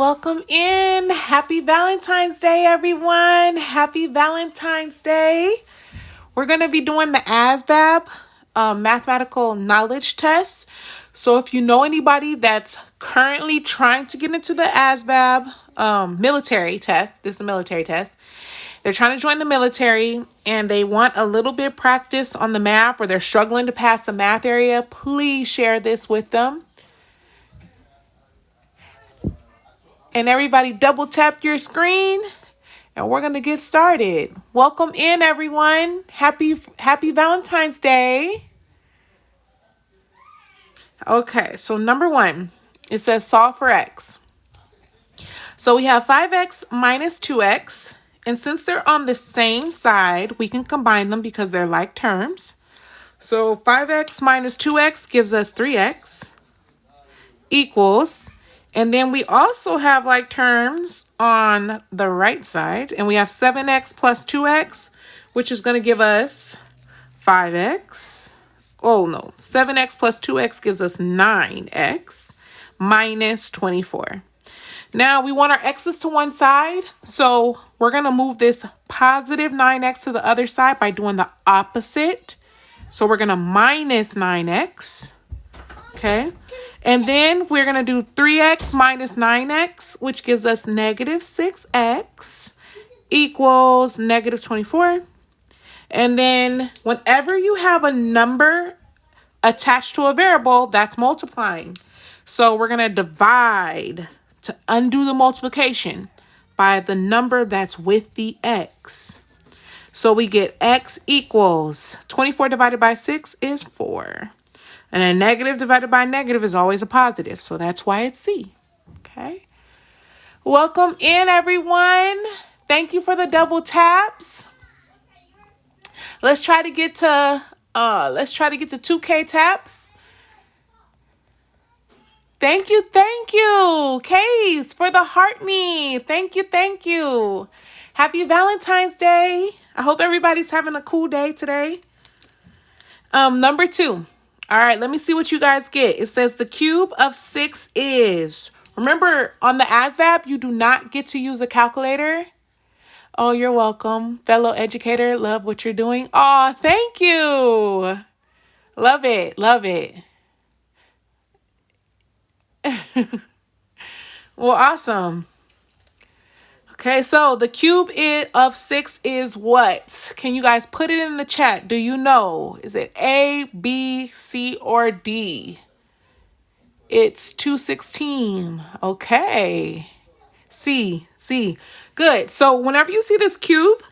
Welcome in. Happy Valentine's Day, everyone. Happy Valentine's Day. We're going to be doing the ASVAB mathematical knowledge test. So if you know anybody that's currently trying to get into the ASVAB military test, this is a military test. They're trying to join the military and they want a little bit of practice on the math, or they're struggling to pass the math area, please share this with them. And everybody double tap your screen and we're going to get started. Welcome in, everyone. Happy Valentine's Day. Okay, so number 1, it says solve for x. So we have 5x minus 2x. And since they're on the same side, we can combine them because they're like terms. So 5x minus 2x gives us 3x equals... And then we also have like terms on the right side. And we have 7x plus 2x, which is going to give us 5x. Oh, no. 7x plus 2x gives us 9x minus 24. Now, we want our x's to one side. So we're going to move this positive 9x to the other side by doing the opposite. So we're going to minus 9x. Okay. And then we're going to do 3x minus 9x, which gives us negative 6x equals negative 24. And then whenever you have a number attached to a variable, that's multiplying. So we're going to divide to undo the multiplication by the number that's with the x. So we get x equals 24 divided by 6 is 4. And a negative divided by negative is always a positive. So that's why it's C. Okay. Welcome in, everyone. Thank you for the double taps. Let's try to get to 2K taps. Thank you. Case for the heart me. Thank you. Happy Valentine's Day. I hope everybody's having a cool day today. Number 2. All right, let me see what you guys get. It says the cube of 6 is... Remember, on the ASVAB, you do not get to use a calculator. Oh, you're welcome. Fellow educator, love what you're doing. Oh, thank you. Love it. Well, awesome. Okay, so the cube of 6 is what? Can you guys put it in the chat? Do you know? Is it A, B, C, or D? It's 216. Okay. C. Good. So whenever you see this cube,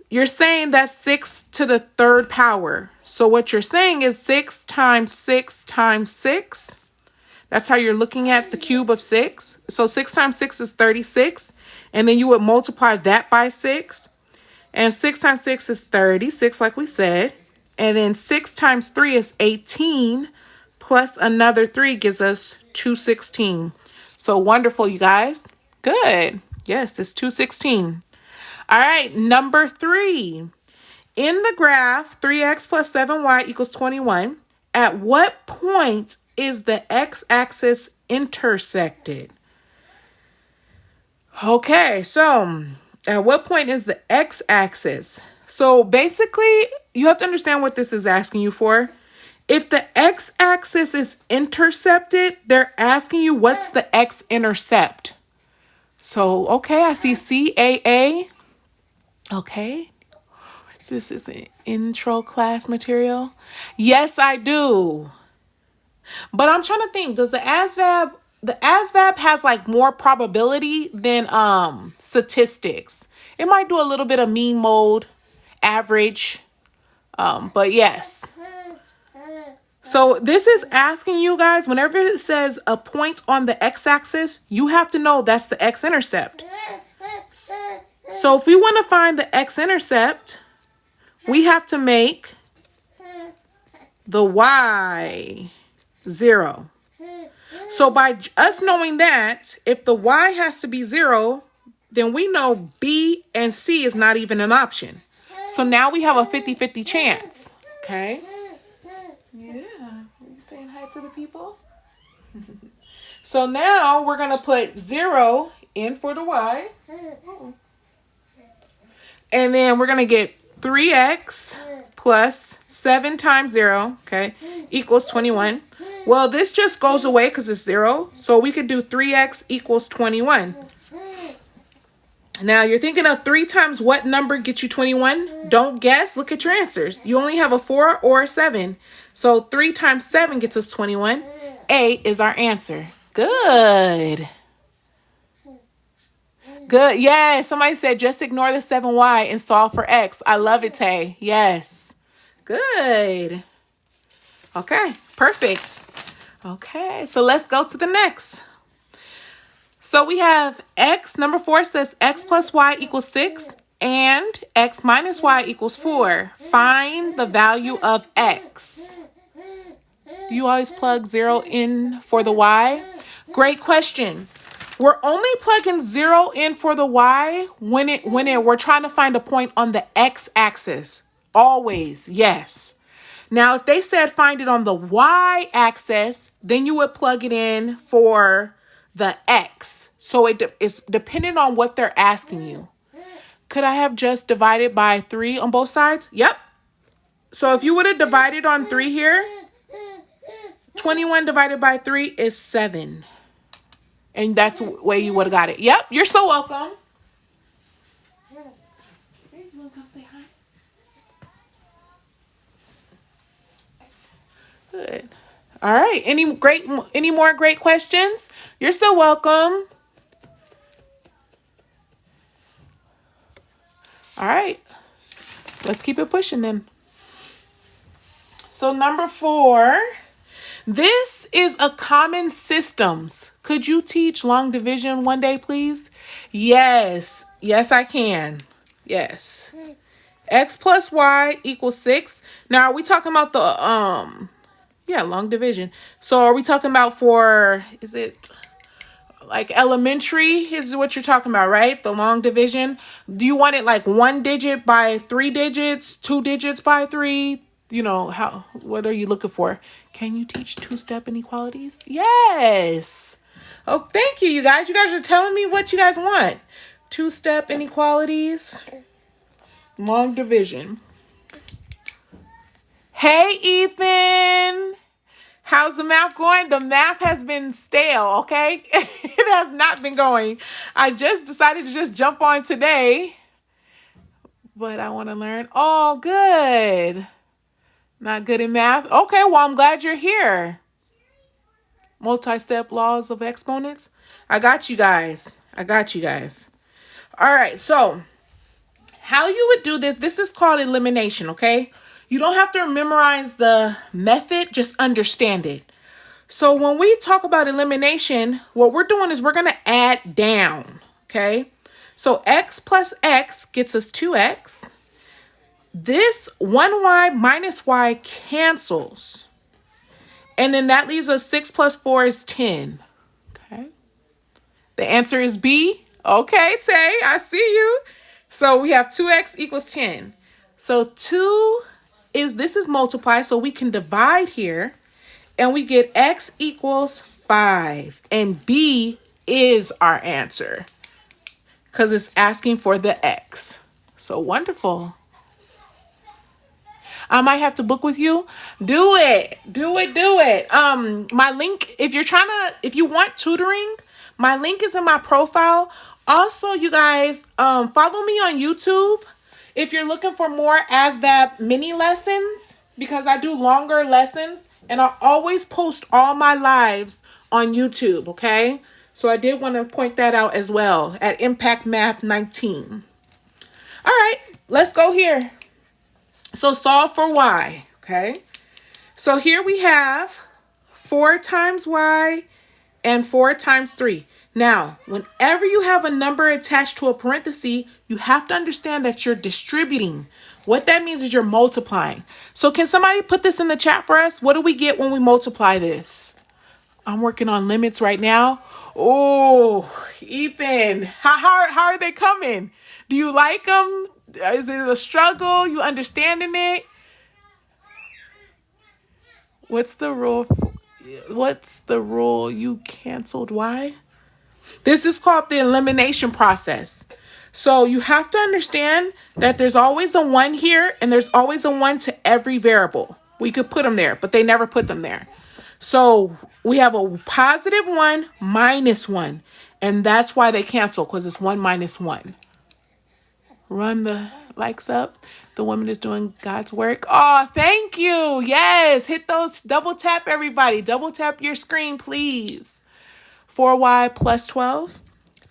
you're saying that's 6 to the 3rd power. So what you're saying is 6 times 6 times 6. That's how you're looking at the cube of 6. So 6 times 6 is 36. And then you would multiply that by 6. And 6 times 6 is 36, like we said. And then 6 times 3 is 18. Plus another 3 gives us 216. So wonderful, you guys. Good. Yes, it's 216. All right, number 3. In the graph, 3x plus 7y equals 21. At what point is the x-axis intersected? Okay, so at what point is the x-axis? So basically, you have to understand what this is asking you for. If the x-axis is intercepted, they're asking you what's the x-intercept. So, okay, I see CAA. Okay. This is an intro class material. Yes, I do. But I'm trying to think, does the ASVAB has like more probability than statistics. It might do a little bit of mean mode, average. But yes. So this is asking you guys, whenever it says a point on the x-axis, you have to know that's the x-intercept. So if we want to find the x-intercept, we have to make the y 0. So by us knowing that, if the y has to be 0, then we know B and C is not even an option. So now we have a 50-50 chance. Okay? Yeah. Are you saying hi to the people? So now we're going to put 0 in for the y. And then we're going to get 3x plus 7 times 0, okay, equals 21. Well, this just goes away because it's 0. So we could do 3x equals 21. Now, you're thinking of 3 times what number gets you 21? Don't guess. Look at your answers. You only have a 4 or a 7. So 3 times 7 gets us 21. A is our answer. Good. Good. Yes. Somebody said just ignore the 7y and solve for x. I love it, Tay. Yes. Good. Okay. Perfect. Okay. So let's go to the next. So we have x, number 4 says x plus y equals 6 and x minus y equals 4. Find the value of x. Do you always plug 0 in for the y? Great question. We're only plugging 0 in for the y when we're trying to find a point on the x-axis. Always, yes. Now, if they said find it on the y-axis, then you would plug it in for the x. So it's dependent on what they're asking you. Could I have just divided by 3 on both sides? Yep. So if you would have divided on 3 here, 21 divided by 3 is 7. And that's the way you would have got it. Yep, you're so welcome. Hey, you want to come say hi? Good. All right. Any more great questions? You're so welcome. All right. Let's keep it pushing then. So number 4, this is a common systems. Could you teach long division one day, please? Yes. Yes, I can. Yes. X plus y equals 6. Now, are we talking about the long division? So are we talking about for, is it like elementary is what you're talking about, right? The long division. Do you want it like 1 digit by 3 digits, 2 digits by 3? You know, what are you looking for? Can you teach 2-step inequalities? Yes. Oh, thank you, you guys. You guys are telling me what you guys want. 2-step inequalities, long division. Hey, Ethan. How's the math going? The math has been stale, okay? It has not been going. I just decided to just jump on today. But I want to learn. Oh, good. Not good in math? Okay, well, I'm glad you're here. Multi-step laws of exponents. I got you guys. All right, so how you would do this is called elimination, okay? You don't have to memorize the method, just understand it. So when we talk about elimination, what we're doing is we're going to add down, okay? So x plus x gets us 2x. This 1y minus y cancels. And then that leaves us 6 plus 4 is 10. Okay. The answer is B. Okay, Tay, I see you. So we have 2x equals 10. So this is multiply, so we can divide here. And we get x equals 5. And B is our answer. Because it's asking for the x. So wonderful. I might have to book with you. Do it. My link, if you want tutoring, my link is in my profile. Also, you guys, follow me on YouTube if you're looking for more ASVAB mini lessons, because I do longer lessons and I always post all my lives on YouTube, okay? So I did want to point that out as well at Impact Math 19. All right, let's go here. So solve for y, okay? So here we have 4 times y and 4 times 3. Now, whenever you have a number attached to a parenthesis, you have to understand that you're distributing. What that means is you're multiplying. So can somebody put this in the chat for us? What do we get when we multiply this? I'm working on limits right now. Oh, Ethan, how are they coming? Do you like them? Is it a struggle? You understanding it? What's the rule? what's the rule? You canceled y? This is called the elimination process. So you have to understand that there's always a 1 here and there's always a 1 to every variable. We could put them there, but they never put them there. So we have a positive 1 minus 1. And that's why they cancel, because it's 1 minus 1. Run the likes up. The woman is doing God's work. Oh, thank you. Yes. Hit those. Double tap, everybody. Double tap your screen, please. 4y plus 12.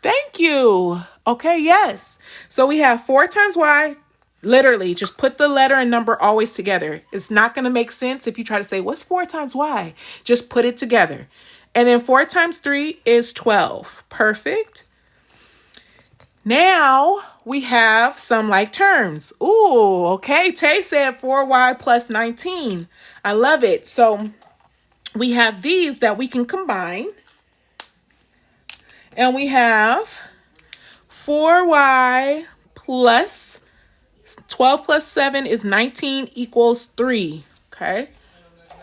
Thank you. Okay, yes. So we have 4 times y. Literally, just put the letter and number always together. It's not going to make sense if you try to say, what's 4 times y? Just put it together. And then 4 times 3 is 12. Perfect. Now we have some like terms. Ooh, okay. Tay said 4y plus 19. I love it. So we have these that we can combine. And we have 4y plus 12 plus 7 is 19 equals 3. Okay.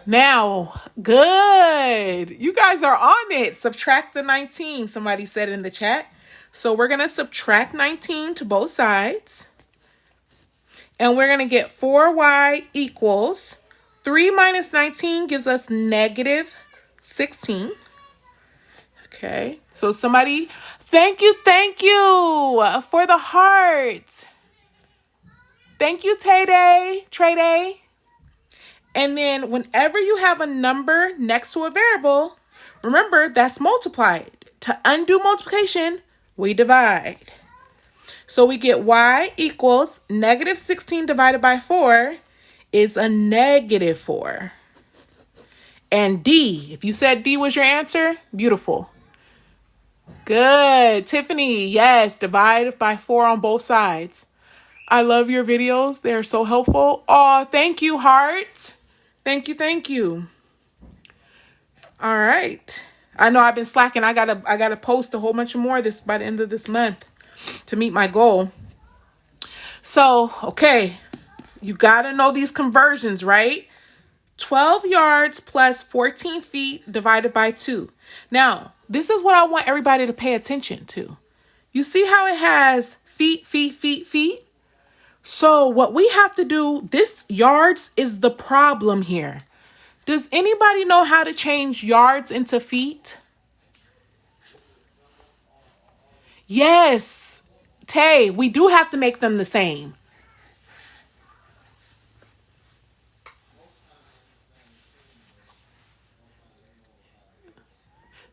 Now, good. You guys are on it. Subtract the 19, somebody said in the chat. So we're going to subtract 19 to both sides. And we're going to get 4y equals 3 minus 19 gives us negative 16. Okay. So somebody, thank you for the heart. Thank you, Trey. And then whenever you have a number next to a variable, remember that's multiplied. To undo multiplication, we divide. So we get y equals negative 16 divided by 4 is a negative 4. And D, if you said D was your answer, beautiful. Good. Tiffany, yes, divide by 4 on both sides. I love your videos. They're so helpful. Oh, thank you, heart. Thank you. All right. I know I've been slacking. I gotta post a whole bunch more of this by the end of this month to meet my goal. So, okay. You gotta know these conversions, right? 12 yards plus 14 feet divided by 2. Now, this is what I want everybody to pay attention to. You see how it has feet? So what we have to do, this yards is the problem here. Does anybody know how to change yards into feet? Yes. Tay, we do have to make them the same.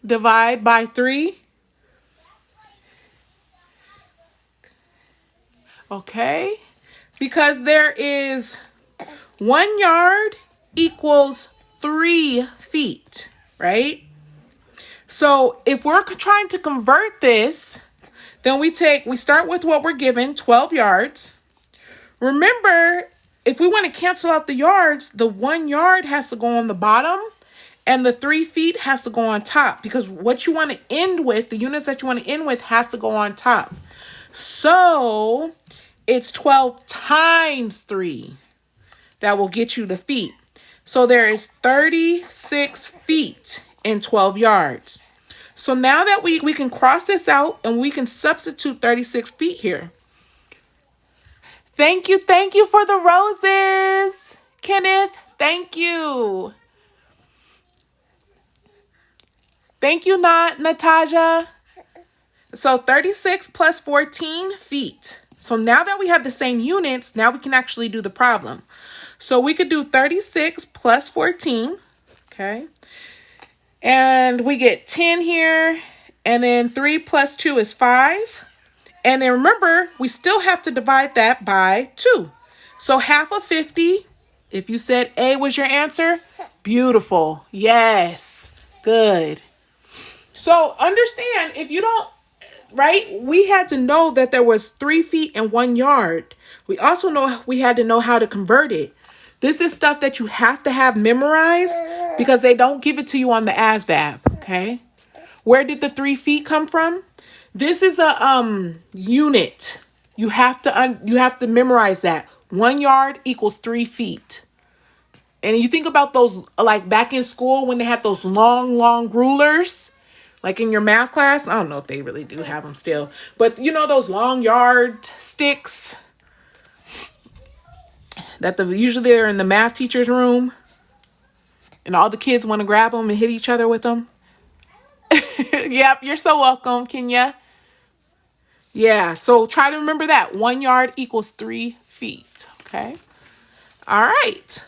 Divide by 3. Okay. Because there is 1 yard equals 3 feet, right? So if we're trying to convert this, then we start with what we're given, 12 yards. Remember, if we want to cancel out the yards, the 1 yard has to go on the bottom and the 3 feet has to go on top, because what you want to end with, the units that you want to end with, has to go on top. So it's 12 times 3 that will get you the feet. So there is 36 feet in 12 yards. So now that we can cross this out and we can substitute 36 feet here. Thank you for the roses, Kenneth. Thank you. Thank you, Natasha. So 36 plus 14 feet. So now that we have the same units, now we can actually do the problem. So we could do 36 plus 14, okay? And we get 10 here, and then 3 plus 2 is 5. And then remember, we still have to divide that by 2. So half of 50, if you said A was your answer, beautiful. Yes, good. So understand, if you don't, right, we had to know that there was 3 feet and 1 yard. We also know we had to know how to convert it. This is stuff that you have to have memorized because they don't give it to you on the ASVAB, okay? Where did the 3 feet come from? This is a unit. You have to memorize that. 1 yard equals 3 feet. And you think about those, like back in school when they had those long rulers, like in your math class. I don't know if they really do have them still, but you know, those long yard sticks that usually they're in the math teacher's room and all the kids want to grab them and hit each other with them. Yep, you're so welcome, Kenya. Yeah, so try to remember that 1 yard equals 3 feet. Okay. All right.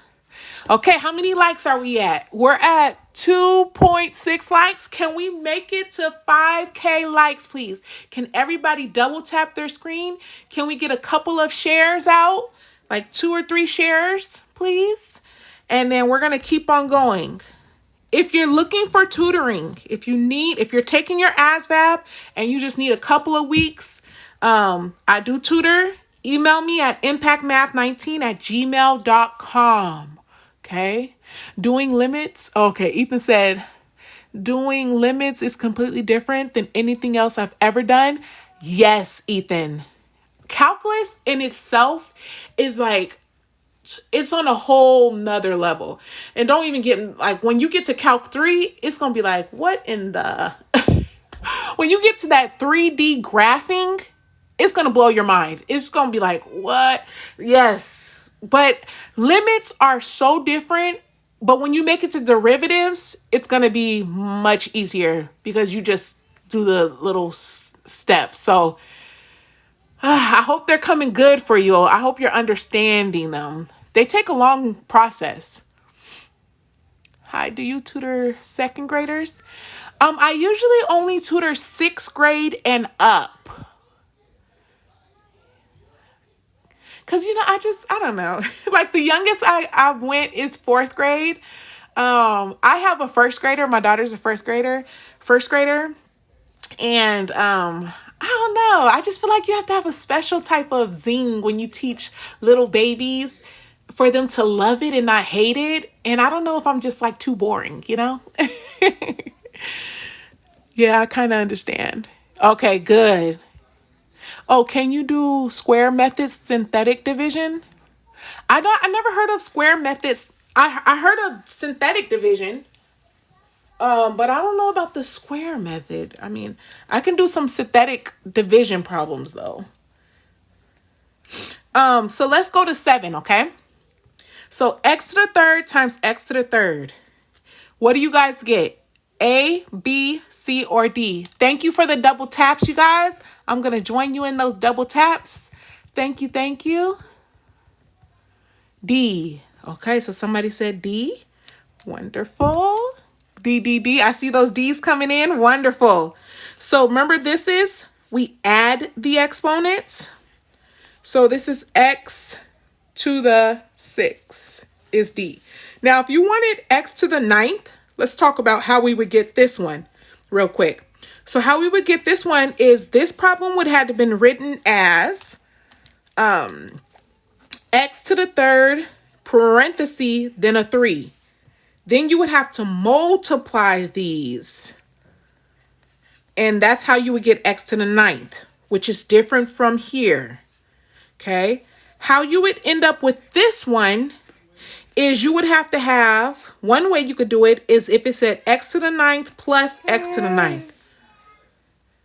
Okay, how many likes are we at? We're at 2.6 likes. Can we make it to 5K likes, please? Can everybody double tap their screen? Can we get a couple of shares out? Like 2 or 3 shares, please? And then we're going to keep on going. If you're looking for tutoring, if you're taking your ASVAB and you just need a couple of weeks, I do tutor. Email me at impactmath19@gmail.com. Okay. Doing limits. Okay. Ethan said, doing limits is completely different than anything else I've ever done. Yes, Ethan. Calculus in itself is like, it's on a whole nother level. And don't even get, like, when you get to Calc 3, it's going to be like, what in the... When you get to that 3D graphing, it's going to blow your mind. It's going to be like, what? Yes. But limits are so different. But when you make it to derivatives, it's going to be much easier because you just do the little steps. So I hope they're coming good for you. I hope you're understanding them. They take a long process. Hi, do you tutor second graders? I usually only tutor 6th grade and up. Cause I don't know. Like the youngest I went is 4th grade. I have a 1st grader. My daughter's a first grader. And I don't know. I just feel like you have to have a special type of zing when you teach little babies for them to love it and not hate it. And I don't know if I'm just like too boring, you know? Yeah, I kind of understand. Okay, good. Oh, can you do square methods, synthetic division? I never heard of square methods. I heard of synthetic division. But I don't know about the square method. I mean, I can do some synthetic division problems though. So let's go to 7, okay? So x to the third times x to the third. What do you guys get? A, B, C, or D? Thank you for the double taps, you guys. I'm going to join you in those double taps. Thank you, thank you. D. Okay, so somebody said D. Wonderful. D, D, D. I see those D's coming in. Wonderful. So remember, we add the exponents. So this is x to the 6 is D. Now, if you wanted x to the 9th, let's talk about how we would get this one real quick. So how we would get this one is this problem would have been written as x to the 3rd, parenthesis, then a 3. Then you would have to multiply these. And that's how you would get x to the 9th, which is different from here. Okay. How you would end up with this one is you would have to have, one way you could do it is if it said x to the 9th plus x to the 9th.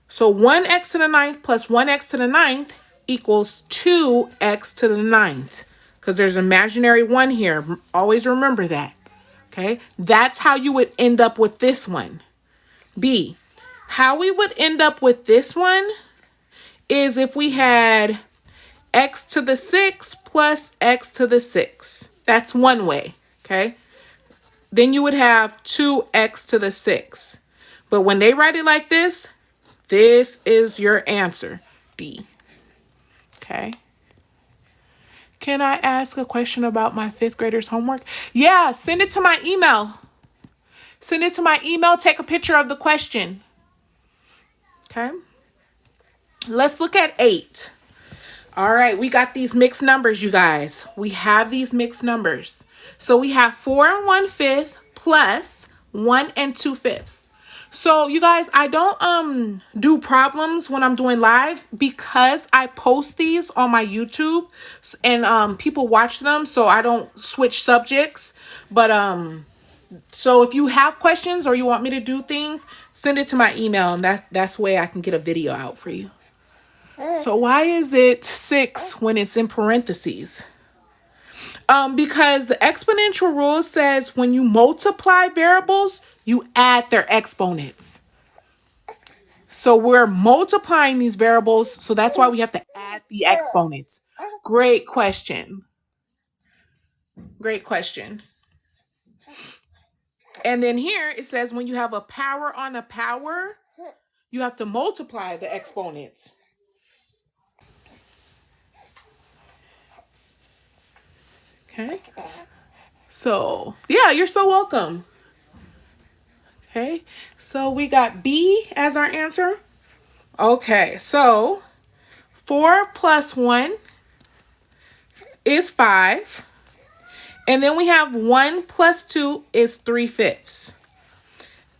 So 1x to the 9th plus 1x to the 9th equals 2x to the 9th. Because there's an imaginary 1 here. Always remember that. Okay. That's how you would end up with this one. B. How we would end up with this one is if we had x to the 6 plus x to the 6. That's one way, okay? Then you would have 2x to the 6. But when they write it like this is your answer, D. Okay. Can I ask a question about my 5th graders' homework? Yeah, send it to my email. Send it to my email. Take a picture of the question. Okay. Let's look at 8. All right, we got these mixed numbers, you guys. We have these mixed numbers. So we have 4 1/5 plus 1 2/5. So you guys, I don't do problems when I'm doing live because I post these on my YouTube and people watch them, so I don't switch subjects. But so if you have questions or you want me to do things, send it to my email, and that's the way I can get a video out for you. So why is it 6 when it's in parentheses? Because the exponential rule says when you multiply variables, you add their exponents. So we're multiplying these variables, so that's why we have to add the exponents. Great question. Great question. And then here it says when you have a power on a power, you have to multiply the exponents. Okay. So, yeah, you're so welcome. Okay. So we got B as our answer. Okay. So 4 plus 1 is 5. And then we have 1 plus 2 is 3/5.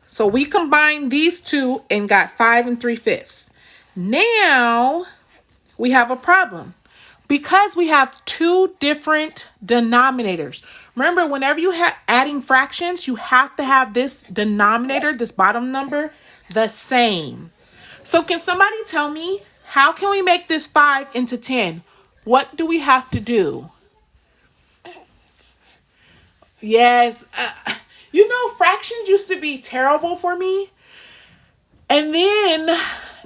So we combined these two and got 5 3/5. Now we have a problem because we have two different denominators. Remember, whenever you have adding fractions, you have to have this denominator, this bottom number, the same. So can somebody tell me, how can we make this 5 into 10? What do we have to do? Yes. Fractions used to be terrible for me. And then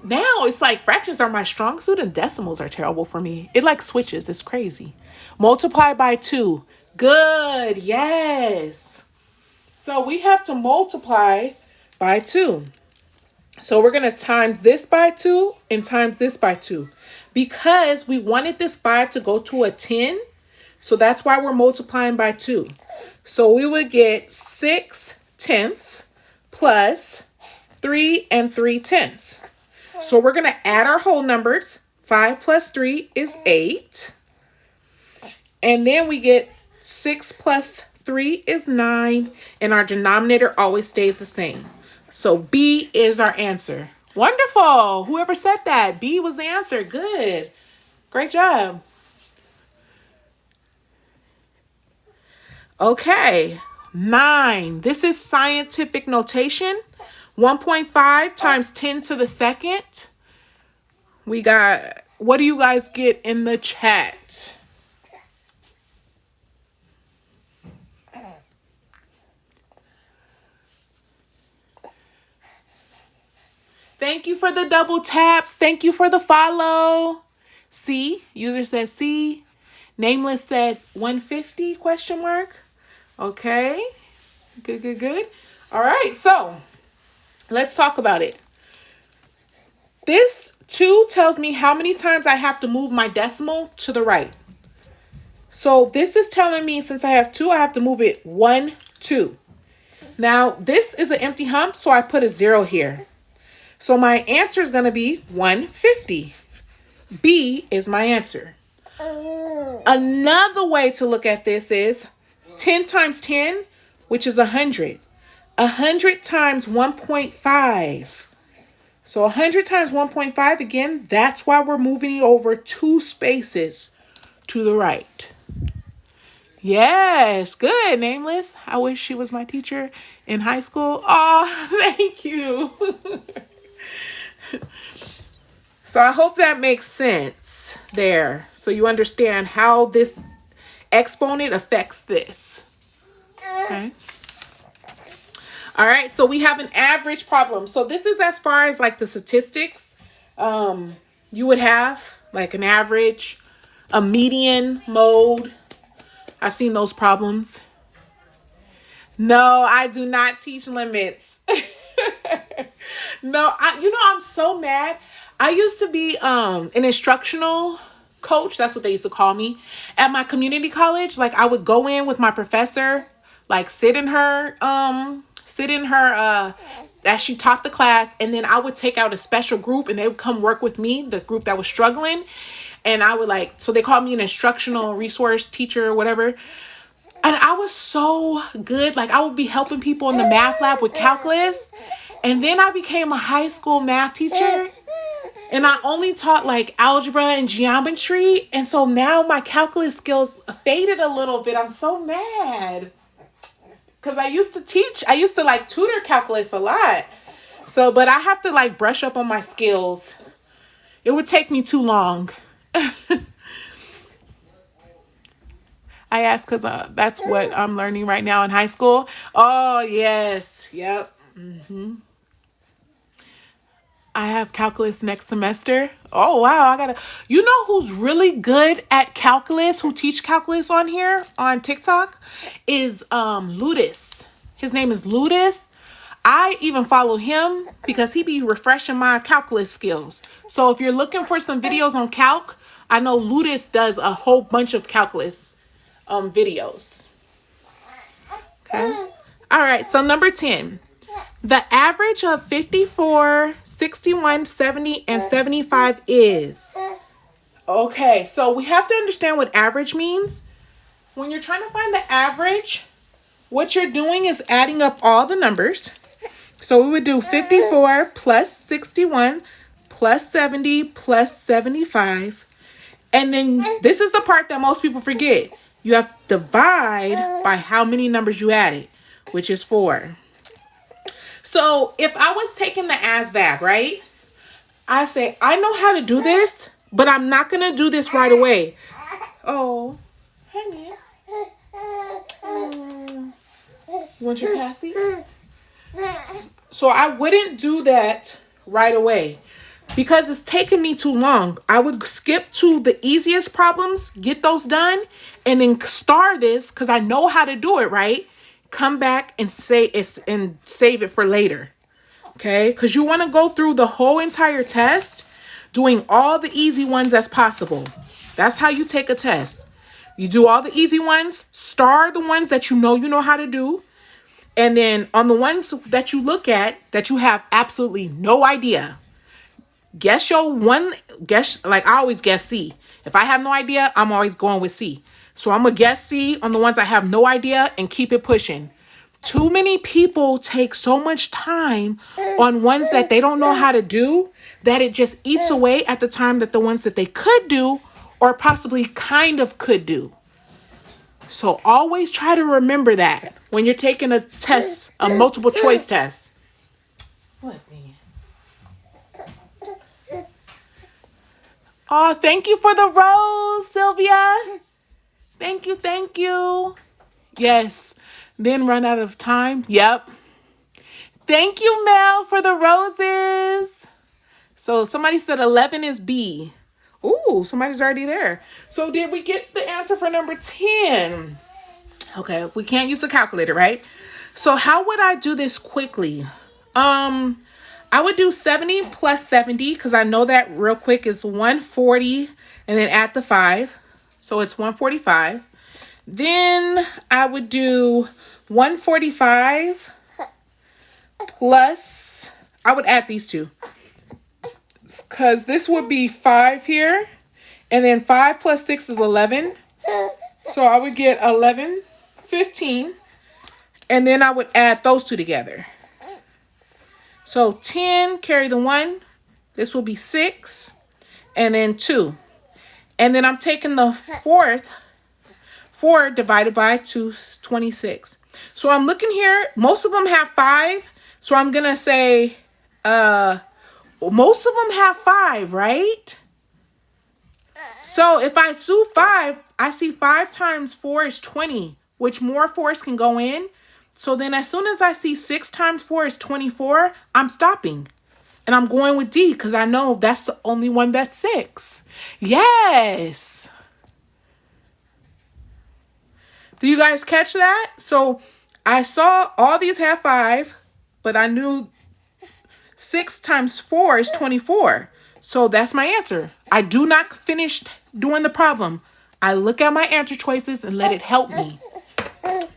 now it's like fractions are my strong suit and decimals are terrible for me. It like switches. It's crazy. Multiply by 2. Good. Yes. So we have to multiply by 2. So we're going to times this by 2 and times this by 2 because we wanted this 5 to go to a 10. So that's why we're multiplying by 2. So we would get 6/10 plus 3 3/10. So we're going to add our whole numbers. 5 plus 3 is 8. And then we get 6 plus 3 is 9. And our denominator always stays the same. So B is our answer. Wonderful. Whoever said that, B was the answer. Good. Great job. Okay. 9. This is scientific notation. 1.5 times 10 to the second. We got, what do you guys get in the chat? Thank you for the double taps. Thank you for the follow. C, user says C. Nameless said 150 question mark. Okay. Good. All right. So let's talk about it. This 2 tells me how many times I have to move my decimal to the right. So this is telling me since I have 2, I have to move it 1, 2. Now this is an empty hump, so I put a 0 here. So my answer is going to be 150. B is my answer. Another way to look at this is 10 times 10, which is 100. 100 times 1.5. So 100 times 1.5, again, that's why we're moving over 2 spaces to the right. Yes, good, Nameless. I wish she was my teacher in high school. Oh, thank you. So I hope that makes sense there. So you understand how this exponent affects this. Okay. All right. So we have an average problem. So this is as far as like the statistics. You would have like an average, a median, mode. I've seen those problems. No, I do not teach limits. No, I'm so mad. I used to be an instructional coach. That's what they used to call me at my community college. Like I would go in with my professor, like sit in her as she taught the class, and then I would take out a special group and they would come work with me, the group that was struggling. And I would so they called me an instructional resource teacher or whatever. And I was so good. Like I would be helping people in the math lab with calculus. And then I became a high school math teacher. And I only taught like algebra and geometry. And so now my calculus skills faded a little bit. I'm so mad. Because I used to like tutor calculus a lot. So, but I have to like brush up on my skills. It would take me too long. I asked because that's what I'm learning right now in high school. Oh, yes. Yep. I have calculus next semester. Oh, wow. You know who's really good at calculus, who teach calculus on here on TikTok is Ludus. His name is Ludus. I even follow him because he be refreshing my calculus skills. So if you're looking for some videos on calc, I know Ludus does a whole bunch of calculus videos. Okay. All right. So number 10. The average of 54, 61, 70, and 75 is. Okay, so we have to understand what average means. When you're trying to find the average, what you're doing is adding up all the numbers. So we would do 54 plus 61 plus 70 plus 75. And then this is the part that most people forget. You have to divide by how many numbers you added, which is 4. So if I was taking the ASVAB, right? I say, I know how to do this, but I'm not going to do this right away. Oh, honey. You want your passy? So I wouldn't do that right away because it's taking me too long. I would skip to the easiest problems, get those done, and then start this because I know how to do it, right? Come back and save it for later. Okay? Because you want to go through the whole entire test doing all the easy ones as possible. That's how you take a test. You do all the easy ones, star the ones that you know how to do. And then on the ones that you look at that you have absolutely no idea, guess, like I always guess C. If I have no idea, I'm always going with C. So I'm going to guess C on the ones I have no idea and keep it pushing. Too many people take so much time on ones that they don't know how to do that it just eats away at the time that the ones that they could do or possibly kind of could do. So always try to remember that when you're taking a test, a multiple choice test. What, man? Oh, thank you for the rose, Sylvia. Thank you, thank you. Yes. Then run out of time. Yep. Thank you, Mel, for the roses. So somebody said 11 is B. Ooh, somebody's already there. So did we get the answer for number 10? Okay, we can't use the calculator, right? So how would I do this quickly? I would do 70 plus 70 because I know that real quick is 140 and then add the 5. So it's 145. Then I would do 145 plus, I would add these two. Because this would be 5 here. And then 5 plus 6 is 11. So I would get 11, 15. And then I would add those two together. So 10, carry the 1. This will be 6. And then 2. And then I'm taking the 4 divided by 2 is 26. So I'm looking here. Most of them have 5. So I'm going to say, most of them have 5, right? So if I do 5, I see 5 times 4 is 20, which more 4s can go in. So then as soon as I see 6 times 4 is 24, I'm stopping. And I'm going with D because I know that's the only one that's 6. Yes. Do you guys catch that? So I saw all these have 5, but I knew 6 times 4 is 24. So that's my answer. I do not finish doing the problem. I look at my answer choices and let it help me. Okay.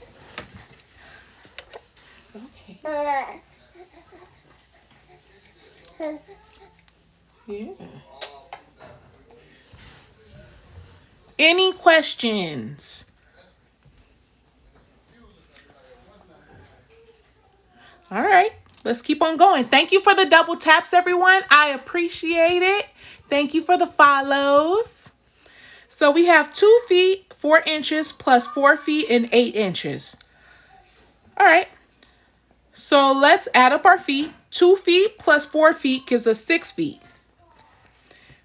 Yeah. Any questions? All right. Let's keep on going. Thank you for the double taps, everyone. I appreciate it. Thank you for the follows. So we have 2 feet, 4 inches plus 4 feet and 8 inches. All right. So let's add up our feet. 2 feet plus 4 feet gives us 6 feet.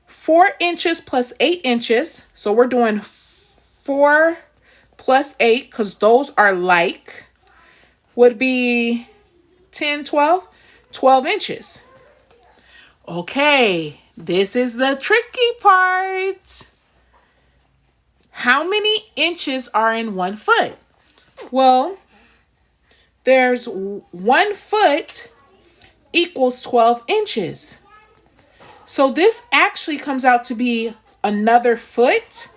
4 inches plus 8 inches. So we're doing 4 plus 8 because those are like, would be 10, 12, 12 inches. Okay, this is the tricky part. How many inches are in 1 foot? Well, there's 1 foot equals 12 inches. So this actually comes out to be another foot.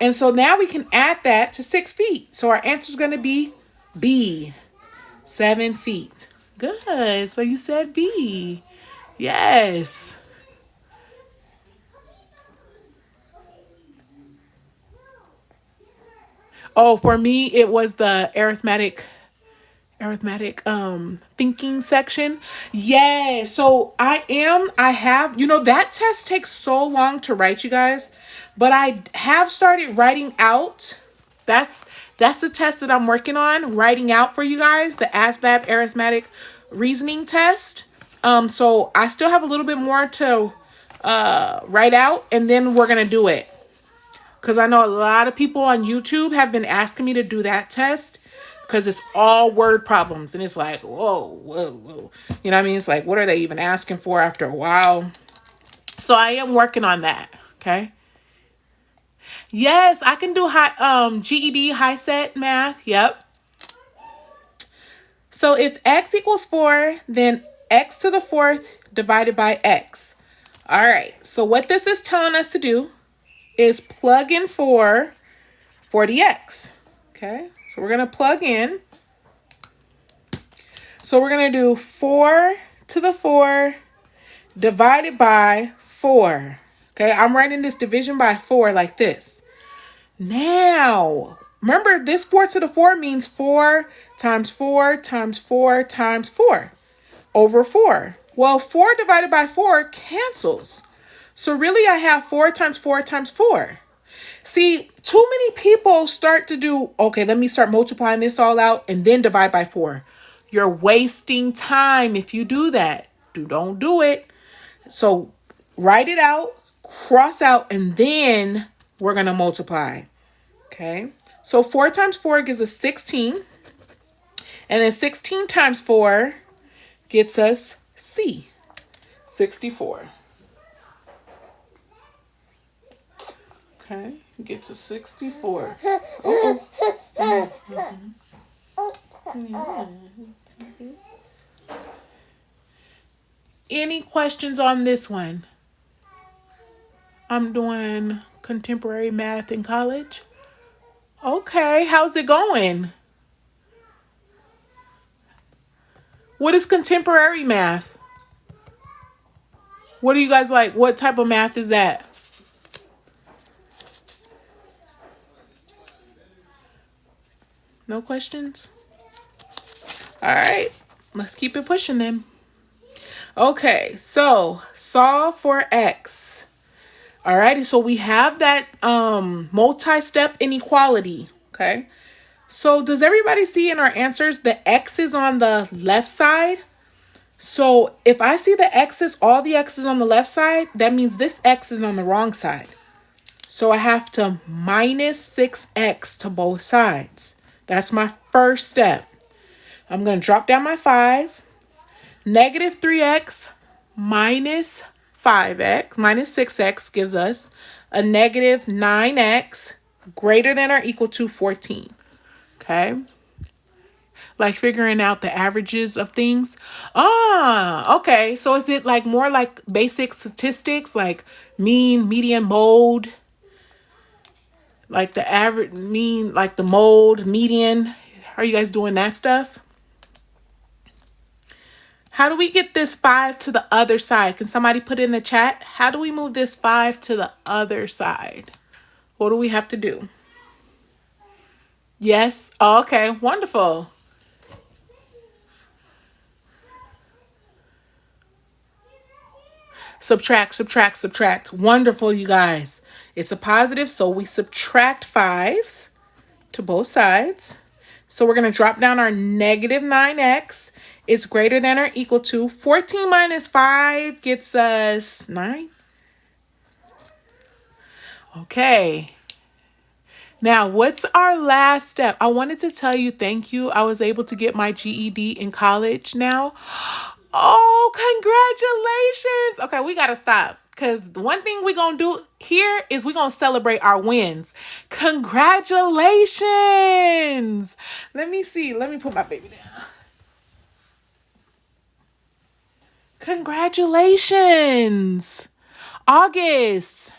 And so now we can add that to 6 feet. So our answer is going to be B, 7 feet. Good. So you said B. Yes. Oh, for me, it was the arithmetic thinking section. Yeah, so I have, that test takes so long to write, you guys, but I have started writing out. That's the test that I'm working on, writing out for you guys, the ASVAB arithmetic reasoning test. So I still have a little bit more to write out, and then we're gonna do it, because I know a lot of people on YouTube have been asking me to do that test, because it's all word problems. And it's like, whoa. You know what I mean? It's like, what are they even asking for after a while? So I am working on that. Okay. Yes, I can do GED high set math. Yep. So if x equals 4, then x to the 4th divided by x. All right. So what this is telling us to do is plug in 4 for the x. Okay. So we're going to plug in. So we're going to do 4 to the 4 divided by 4. Okay, I'm writing this division by 4 like this. Now, remember, this 4 to the 4 means 4 times 4 times 4 times 4 over 4. Well, 4 divided by 4 cancels. So really, I have 4 times 4 times 4. See, too many people start to do, okay, let me start multiplying this all out and then divide by 4. You're wasting time if you do that. Don't do it. So write it out, cross out, and then we're going to multiply. Okay. So 4 times 4 gives us 16. And then 16 times 4 gets us C, 64. Okay. Gets us 64. Any questions on this one? I'm doing contemporary math in college. Okay, how's it going? What is contemporary math? What do you guys like? What type of math is that? No questions? All right, let's keep it pushing then. Okay, so solve for x. Alrighty, so we have that multi-step inequality. Okay, so does everybody see in our answers the x is on the left side? So if I see the x's, all the x's on the left side, that means this x is on the wrong side. So I have to minus 6x to both sides. That's my first step. I'm going to drop down my 5. Negative 3x minus 5x minus 6x gives us a negative 9x greater than or equal to 14. Okay. Like figuring out the averages of things. Okay. So is it like more like basic statistics, like mean, median, mode? Like the average, mean, like the mode, median. Are you guys doing that stuff? How do we get this 5 to the other side? Can somebody put in the chat? How do we move this 5 to the other side? What do we have to do? Yes? Oh, okay, wonderful. Subtract, subtract, subtract. Wonderful, you guys. It's a positive, so we subtract 5s to both sides. So we're going to drop down our negative 9x is greater than or equal to 14 minus 5 gets us 9. Okay. Now, what's our last step? I wanted to tell you thank you. I was able to get my GED in college now. Oh, congratulations. Okay, we got to stop. Because one thing we're going to do here is we're going to celebrate our wins. Congratulations. Let me see. Let me put my baby down. Congratulations. August.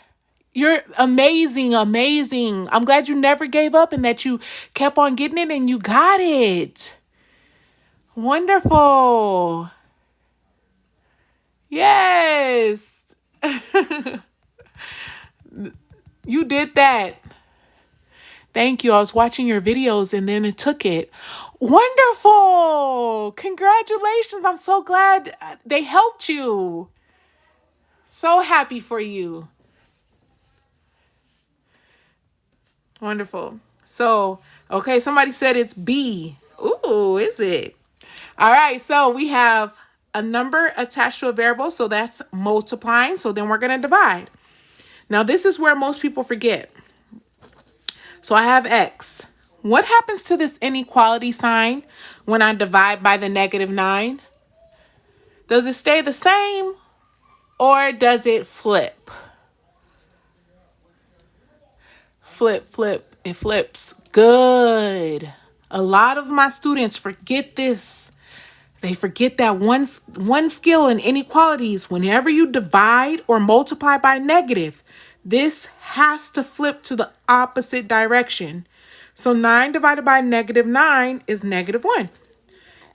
You're amazing, amazing. I'm glad you never gave up and that you kept on getting it and you got it. Wonderful. Yes. You did that. Thank you. I was watching your videos and then it took it. Wonderful. Congratulations. I'm so glad they helped you. So happy for you. Wonderful. So, okay, somebody said it's B. Ooh, is it? All right, so we have a number attached to a variable, so that's multiplying. So then we're going to divide. Now, this is where most people forget. So I have X. What happens to this inequality sign when I divide by the negative 9? Does it stay the same or does it flip? Flip, flip, it flips. Good. A lot of my students forget this. They forget that one skill in inequalities. Whenever you divide or multiply by negative, this has to flip to the opposite direction. So 9 divided by negative 9 is negative 1.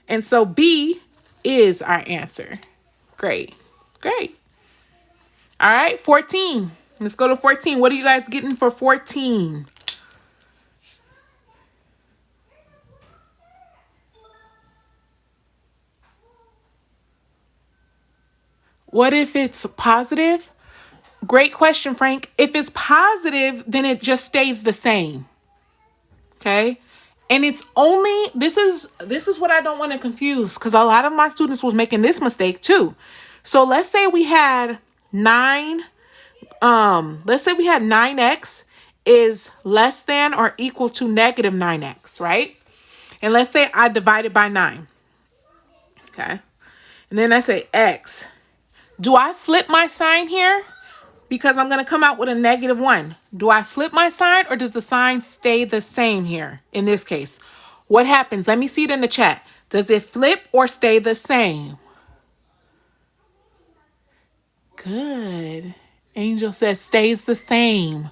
And so B is our answer. Great. Great. All right, 14. Let's go to 14. What are you guys getting for 14? What if it's positive? Great question, Frank. If it's positive, then it just stays the same. Okay? And it's only, this is what I don't want to confuse, because a lot of my students was making this mistake too. So let's say we had 9x is less than or equal to negative 9x, right? And let's say I divide it by 9. Okay. And then I say x. Do I flip my sign here? Because I'm going to come out with a negative 1. Do I flip my sign or does the sign stay the same here in this case? What happens? Let me see it in the chat. Does it flip or stay the same? Good. Angel says stays the same.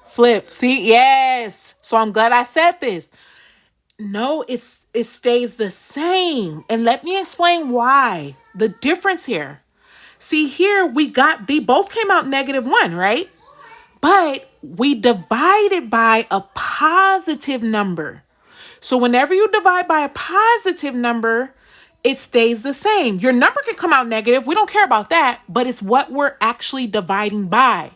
Flip. See? Yes. So I'm glad I said this. No, it stays the same. And let me explain why. The difference here. See, here they both came out negative 1, right? But we divided by a positive number. So whenever you divide by a positive number, it stays the same. Your number can come out negative. We don't care about that, but it's what we're actually dividing by.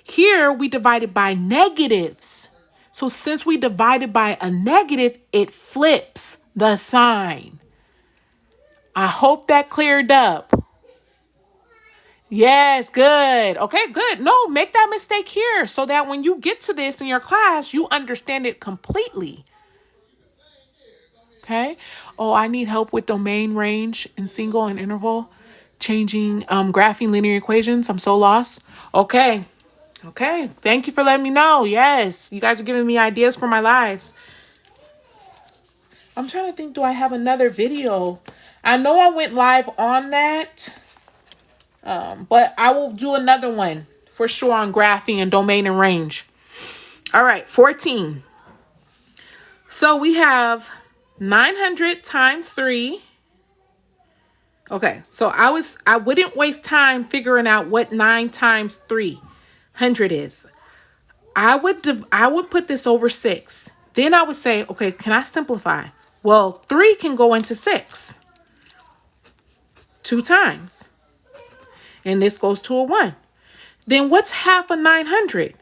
Here, we divided by negatives. So since we divided by a negative, it flips the sign. I hope that cleared up. Yes, good. Okay, good. No, make that mistake here so that when you get to this in your class, you understand it completely. Okay. Oh, I need help with domain range and single and interval, changing, graphing linear equations. I'm so lost. Okay. Okay. Thank you for letting me know. Yes. You guys are giving me ideas for my lives. I'm trying to think, do I have another video? I know I went live on that. But I will do another one for sure on graphing and domain and range. All right, 14. So we have 900 times 3. Okay, so I wouldn't waste time figuring out what 9 times 300 is. I would put this over 6. Then I would say, okay, can I simplify? Well, 3 can go into 6 2 times. and this goes to a 1. Then what's half of 900?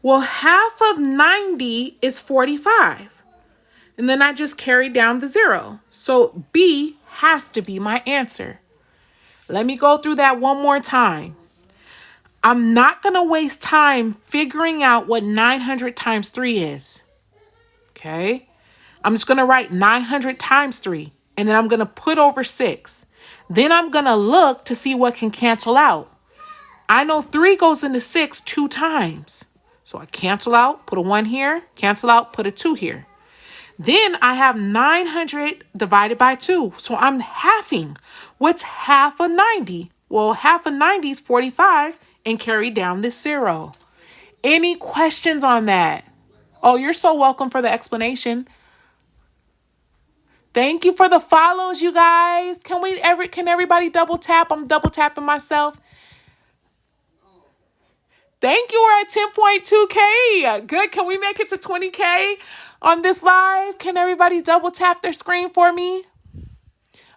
Well, half of 90 is 45. And then I just carry down the 0. So B has to be my answer. Let me go through that one more time. I'm not going to waste time figuring out what 900 times 3 is. Okay? I'm just going to write 900 times 3. And then I'm going to put over 6. Then I'm going to look to see what can cancel out. I know 3 goes into 6 2 times. So I cancel out, put a 1 here, cancel out, put a 2 here. Then I have 900 divided by 2. So I'm halving. What's half of 90? Well, half of 90 is 45 and carry down this 0. Any questions on that? Oh, you're so welcome for the explanation. Thank you for the follows, you guys. Can everybody double tap? I'm double tapping myself. Thank you. We're at 10.2K. Good. Can we make it to 20K on this live? Can everybody double tap their screen for me?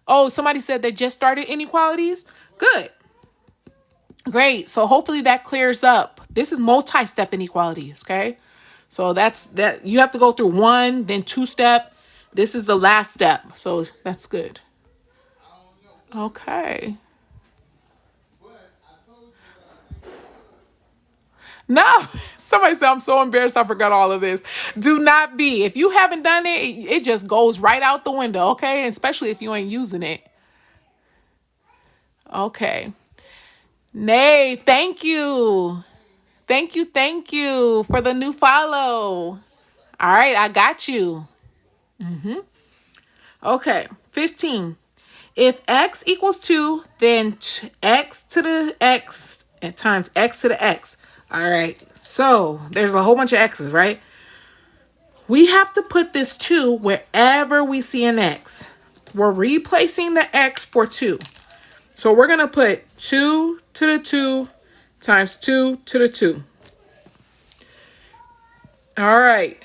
Oh, somebody said they just started inequalities. Good. Great. So hopefully that clears up. This is multi-step inequalities. Okay. So that's that. You have to go through 1, then 2-step. This is the last step. So that's good. Okay. No, somebody said, I'm so embarrassed I forgot all of this. Do not be. If you haven't done it, it just goes right out the window, okay? Especially if you ain't using it. Okay. Nay, thank you. Thank you for the new follow. All right, I got you. Okay, 15. If x equals 2, then x to the x and times x to the x. All right, so there's a whole bunch of x's, right? We have to put this 2 wherever we see an x. We're replacing the x for 2. So we're going to put 2 to the 2 times 2 to the 2. All right.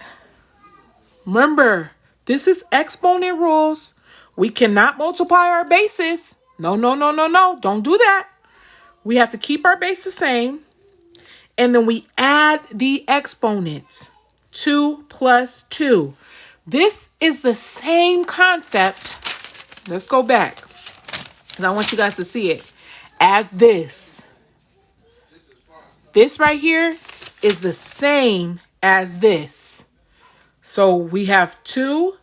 Remember, this is exponent rules. We cannot multiply our bases. No. Don't do that. We have to keep our base the same. And then we add the exponents. 2 plus 2. This is the same concept. Let's go back, because I want you guys to see it. As this. This right here is the same as this. So we have 2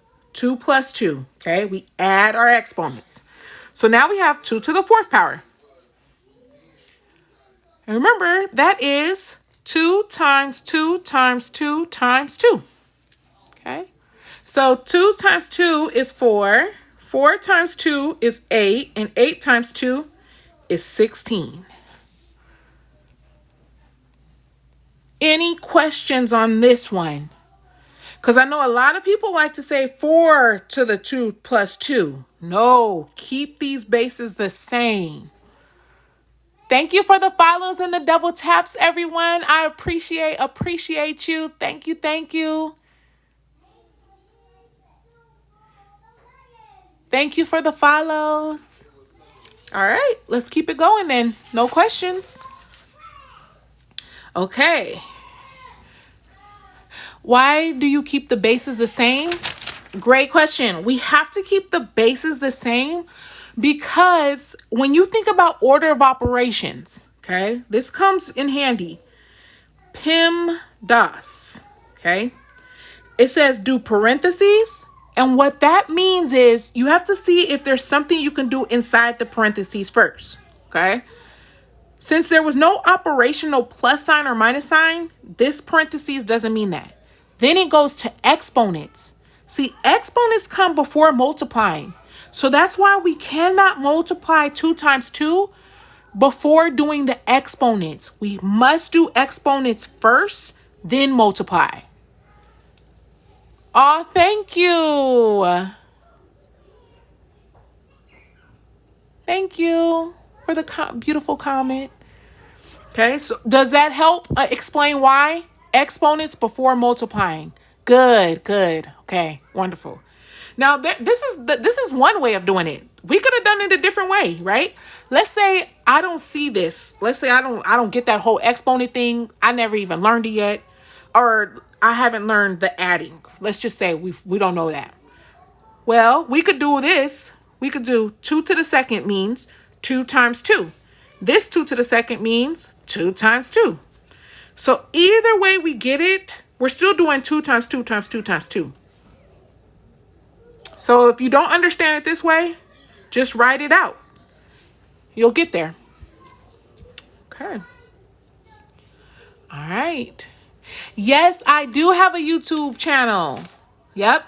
plus 2. Okay, we add our exponents. So now we have 2 to the 4th power. And remember, that is 2 times 2 times 2 times 2. Okay. So 2 times 2 is 4. 4 times 2 is 8. And 8 times 2 is 16. Any questions on this one? Because I know a lot of people like to say 4 to the 2 plus 2. No, keep these bases the same. Thank you for the follows and the double taps, everyone. I appreciate you. Thank you. Thank you for the follows. All right, let's keep it going then. No questions. Okay. Why do you keep the bases the same? Great question. We have to keep the bases the same because when you think about order of operations, okay, this comes in handy. PEMDAS, okay? It says do parentheses, and what that means is you have to see if there's something you can do inside the parentheses first, okay? Since there was no operation, no plus sign or minus sign, this parentheses doesn't mean that. Then it goes to exponents. See, exponents come before multiplying. So that's why we cannot multiply 2 times 2 before doing the exponents. We must do exponents first, then multiply. Oh, thank you. Thank you for the beautiful comment. Okay, so does that help explain why? Exponents before multiplying. Good. Okay, wonderful. Now, this is one way of doing it. we could have done it a different way, right? Let's say I don't see this. Let's say I don't get that whole exponent thing. I never even learned it yet. Or I haven't learned the adding. Let's just say we don't know that. Well, we could do this. We could do 2 to the second means 2 times 2. This 2 to the second means 2 times 2. So either way we get it, we're still doing 2 times 2 times 2 times 2. So if you don't understand it this way, just write it out. You'll get there. Okay. All right. Yes, I do have a YouTube channel. Yep.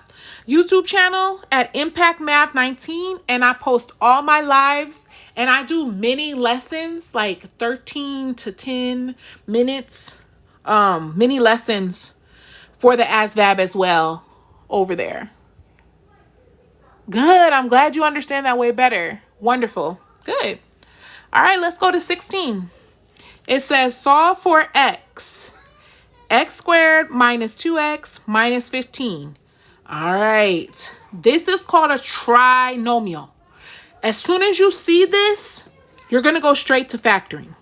YouTube channel at Impact Math 19, and I post all my lives, and I do mini lessons, like 13 to 10 minutes, mini lessons for the ASVAB as well over there. Good. I'm glad you understand that way better. Wonderful. Good. All right, let's go to 16. It says solve for x. X squared minus 2x minus 15. All right. This is called a trinomial. As soon as you see this, you're going to go straight to factoring.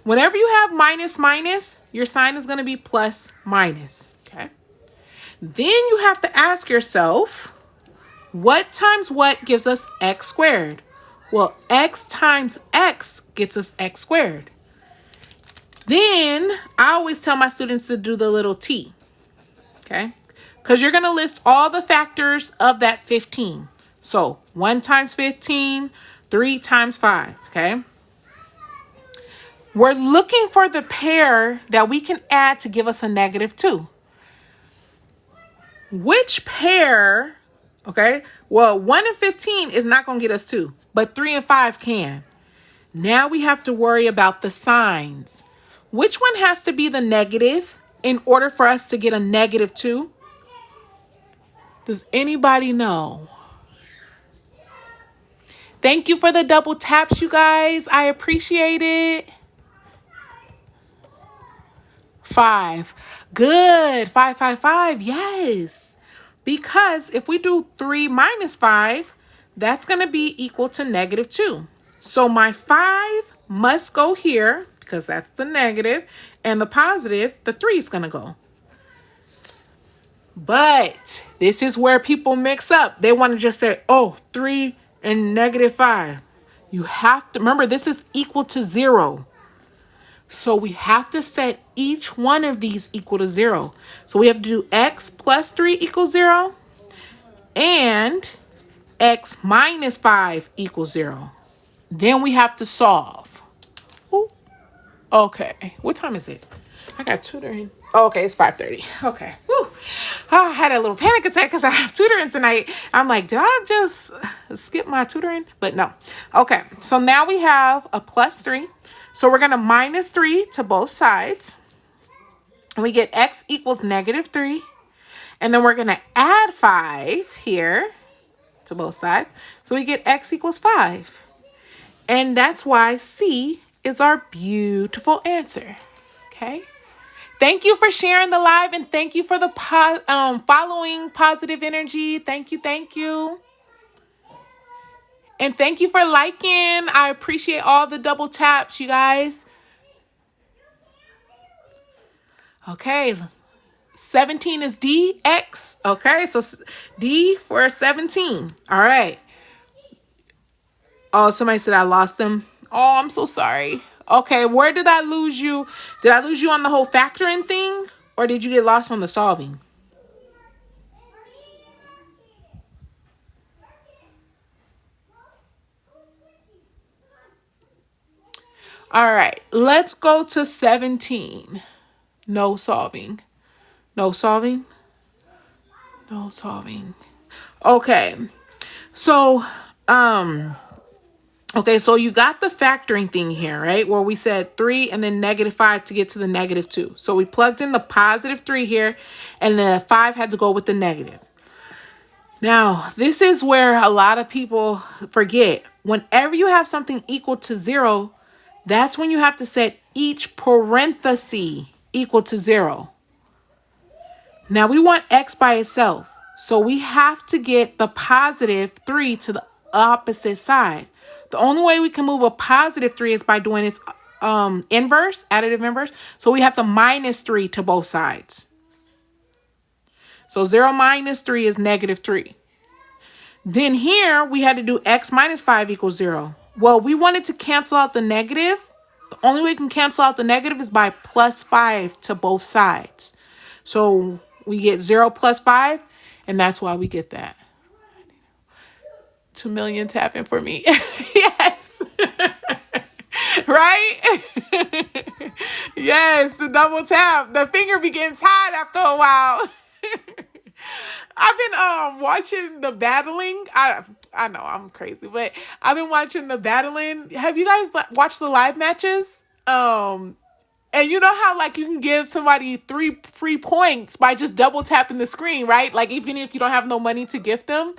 Whenever you have minus minus, your sign is going to be plus minus. Okay. Then you have to ask yourself, what times what gives us x squared? Well, x times x gets us x squared. Then I always tell my students to do the little t. Okay? Because you're going to list all the factors of that 15. So 1 times 15, 3 times 5. Okay? We're looking for the pair that we can add to give us a negative 2. Which pair, okay? Well, 1 and 15 is not going to get us 2, but 3 and 5 can. Now we have to worry about the signs. Which one has to be the negative in order for us to get a negative 2? Does anybody know? Thank you for the double taps, you guys. I appreciate it. 5. Good. 5, 5, 5. Yes. Because if we do 3 minus 5, that's going to be equal to negative 2. So my 5 must go here because that's the negative. And the positive, the 3 is going to go. But this is where people mix up. They want to just say, oh, 3 and negative 5. You have to remember this is equal to 0. So we have to set each one of these equal to 0. So we have to do x plus 3 equals 0 and x minus 5 equals 0. Then we have to solve. Ooh. Okay, what time is it? I got tutoring. Oh, okay, it's 5:30. Okay. Woo. I had a little panic attack because I have tutoring tonight. I'm like, did I just skip my tutoring? But no. Okay, so now we have a plus 3. So we're going to minus 3 to both sides. And we get x equals negative 3. And then we're going to add 5 here to both sides. So we get x equals 5. And that's why C is our beautiful answer. Okay. Thank you for sharing the live, and thank you for the following positive energy. Thank you. Thank you. And thank you for liking. I appreciate all the double taps, you guys. Okay. 17 is D, X. Okay, so D for 17. All right. Oh, somebody said I lost them. Oh, I'm so sorry. Okay, where did I lose you? Did I lose you on the whole factoring thing? Or did you get lost on the solving? All right, let's go to 17. No solving. No solving. No solving. Okay. So, okay, so you got the factoring thing here, right? Where we said 3 and then negative 5 to get to the negative 2. So we plugged in the positive 3 here, and the 5 had to go with the negative. Now, this is where a lot of people forget. Whenever you have something equal to 0, that's when you have to set each parenthesis equal to 0. Now, we want x by itself. So we have to get the positive 3 to the opposite side. The only way we can move a positive 3 is by doing its inverse, additive inverse. So we have to minus 3 to both sides. So 0 minus 3 is negative 3. Then here we had to do x minus 5 equals 0. Well, we wanted to cancel out the negative. The only way we can cancel out the negative is by plus 5 to both sides. So we get 0 plus 5, and that's why we get that. 2 million tapping for me. Yes. Right? Yes, the double tap. The finger be getting tired after a while. I've been watching the battling. I know I'm crazy, but I've been watching the battling. Have you guys watched the live matches? And you know how like you can give somebody 3 free points by just double tapping the screen, right? Like even if you don't have no money to gift them,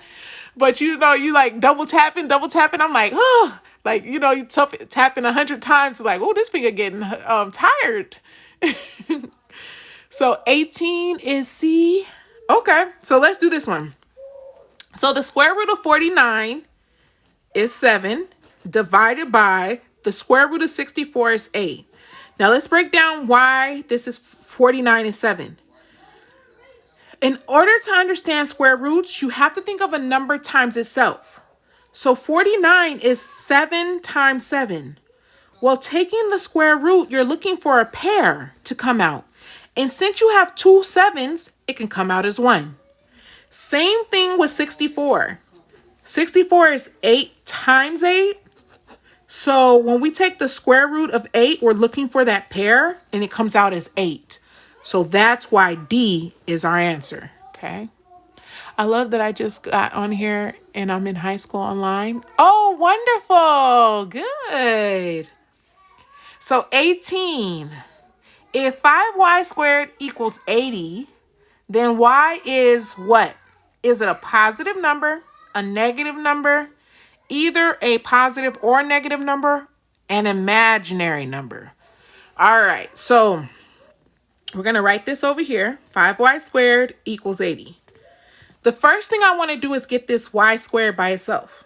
but you know you like double tapping. I'm like, oh, like you know you tapping 100 times. Like, oh, this finger getting tired. So 18 is C. Okay, so let's do this one. So the square root of 49 is 7 divided by the square root of 64 is 8. Now let's break down why this is 49 and 7. In order to understand square roots, you have to think of a number times itself. So 49 is 7 times 7. Well, taking the square root, you're looking for a pair to come out. And since you have 2 7s, it can come out as 1. Same thing with 64. 64 is 8 times 8. So when we take the square root of 8, we're looking for that pair, and it comes out as 8. So that's why D is our answer, okay? I love that I just got on here, and I'm in high school online. Oh, wonderful. Good. So 18. If 5y squared equals 80, then y is what? Is it a positive number, a negative number, either a positive or negative number, an imaginary number? All right, so we're going to write this over here. 5y squared equals 80. The first thing I want to do is get this y squared by itself.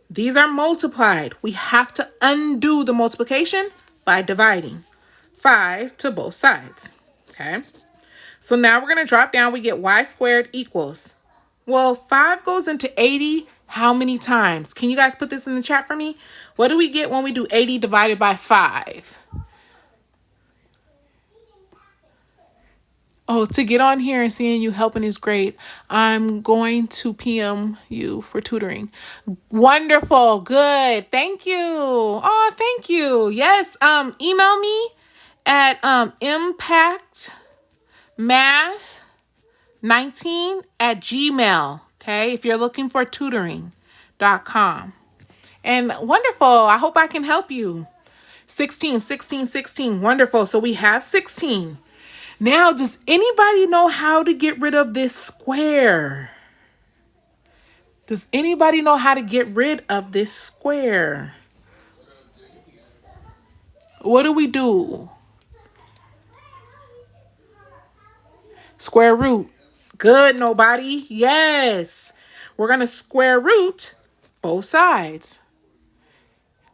These are multiplied. We have to undo the multiplication by dividing 5 to both sides, okay? So now we're going to drop down. We get y squared equals, well, 5 goes into 80 how many times? Can you guys put this in the chat for me? What do we get when we do 80 divided by 5? Oh, to get on here and seeing you helping is great. I'm going to PM you for tutoring. Wonderful. Good. Thank you. Oh, thank you. Yes. Email me at impactmath19@gmail. Okay. If you're looking for tutoring.com. And wonderful. I hope I can help you. 16, 16, 16. Wonderful. So we have 16. Now, does anybody know how to get rid of this square? Does anybody know how to get rid of this square? What do we do? Square root. Good, nobody. Yes. We're going to square root both sides.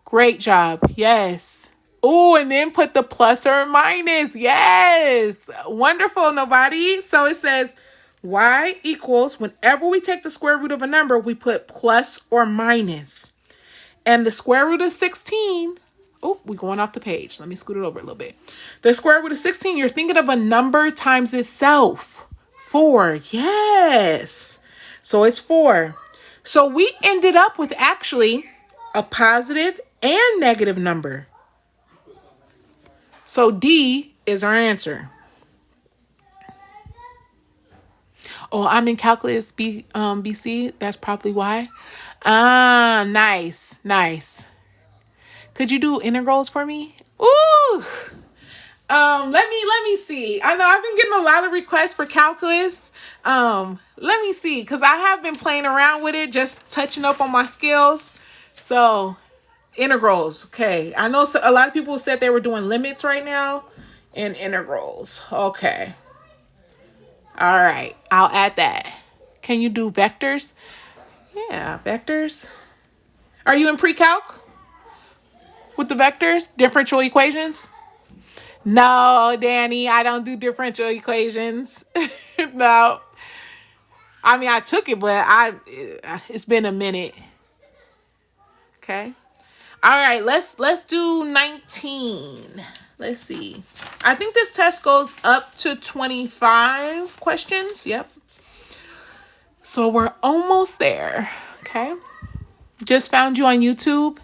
Great job. Yes. Oh, and then put the plus or minus. Yes. Wonderful, nobody. So it says y equals, whenever we take the square root of a number, we put plus or minus. And the square root of 16, oh, we're going off the page. Let me scoot it over a little bit. The square root of 16, you're thinking of a number times itself. 4. Yes. So it's 4. So we ended up with actually a positive and negative number. So D is our answer. Oh, I'm in calculus BC. That's probably why. Ah, nice, nice. Could you do integrals for me? Ooh. Let me see. I know I've been getting a lot of requests for calculus. Let me see, because I have been playing around with it, just touching up on my skills. So integrals. Okay. I know a lot of people said they were doing limits right now and integrals. Okay. All right, I'll add that. Can you do vectors? Yeah, vectors. Are you in pre-calc with the vectors? Differential equations? No, Danny, I don't do differential equations. No. I mean, I took it, but it's been a minute. Okay. All right, let's do 19. Let's see. I think this test goes up to 25 questions. Yep. So we're almost there. Okay. Just found you on YouTube.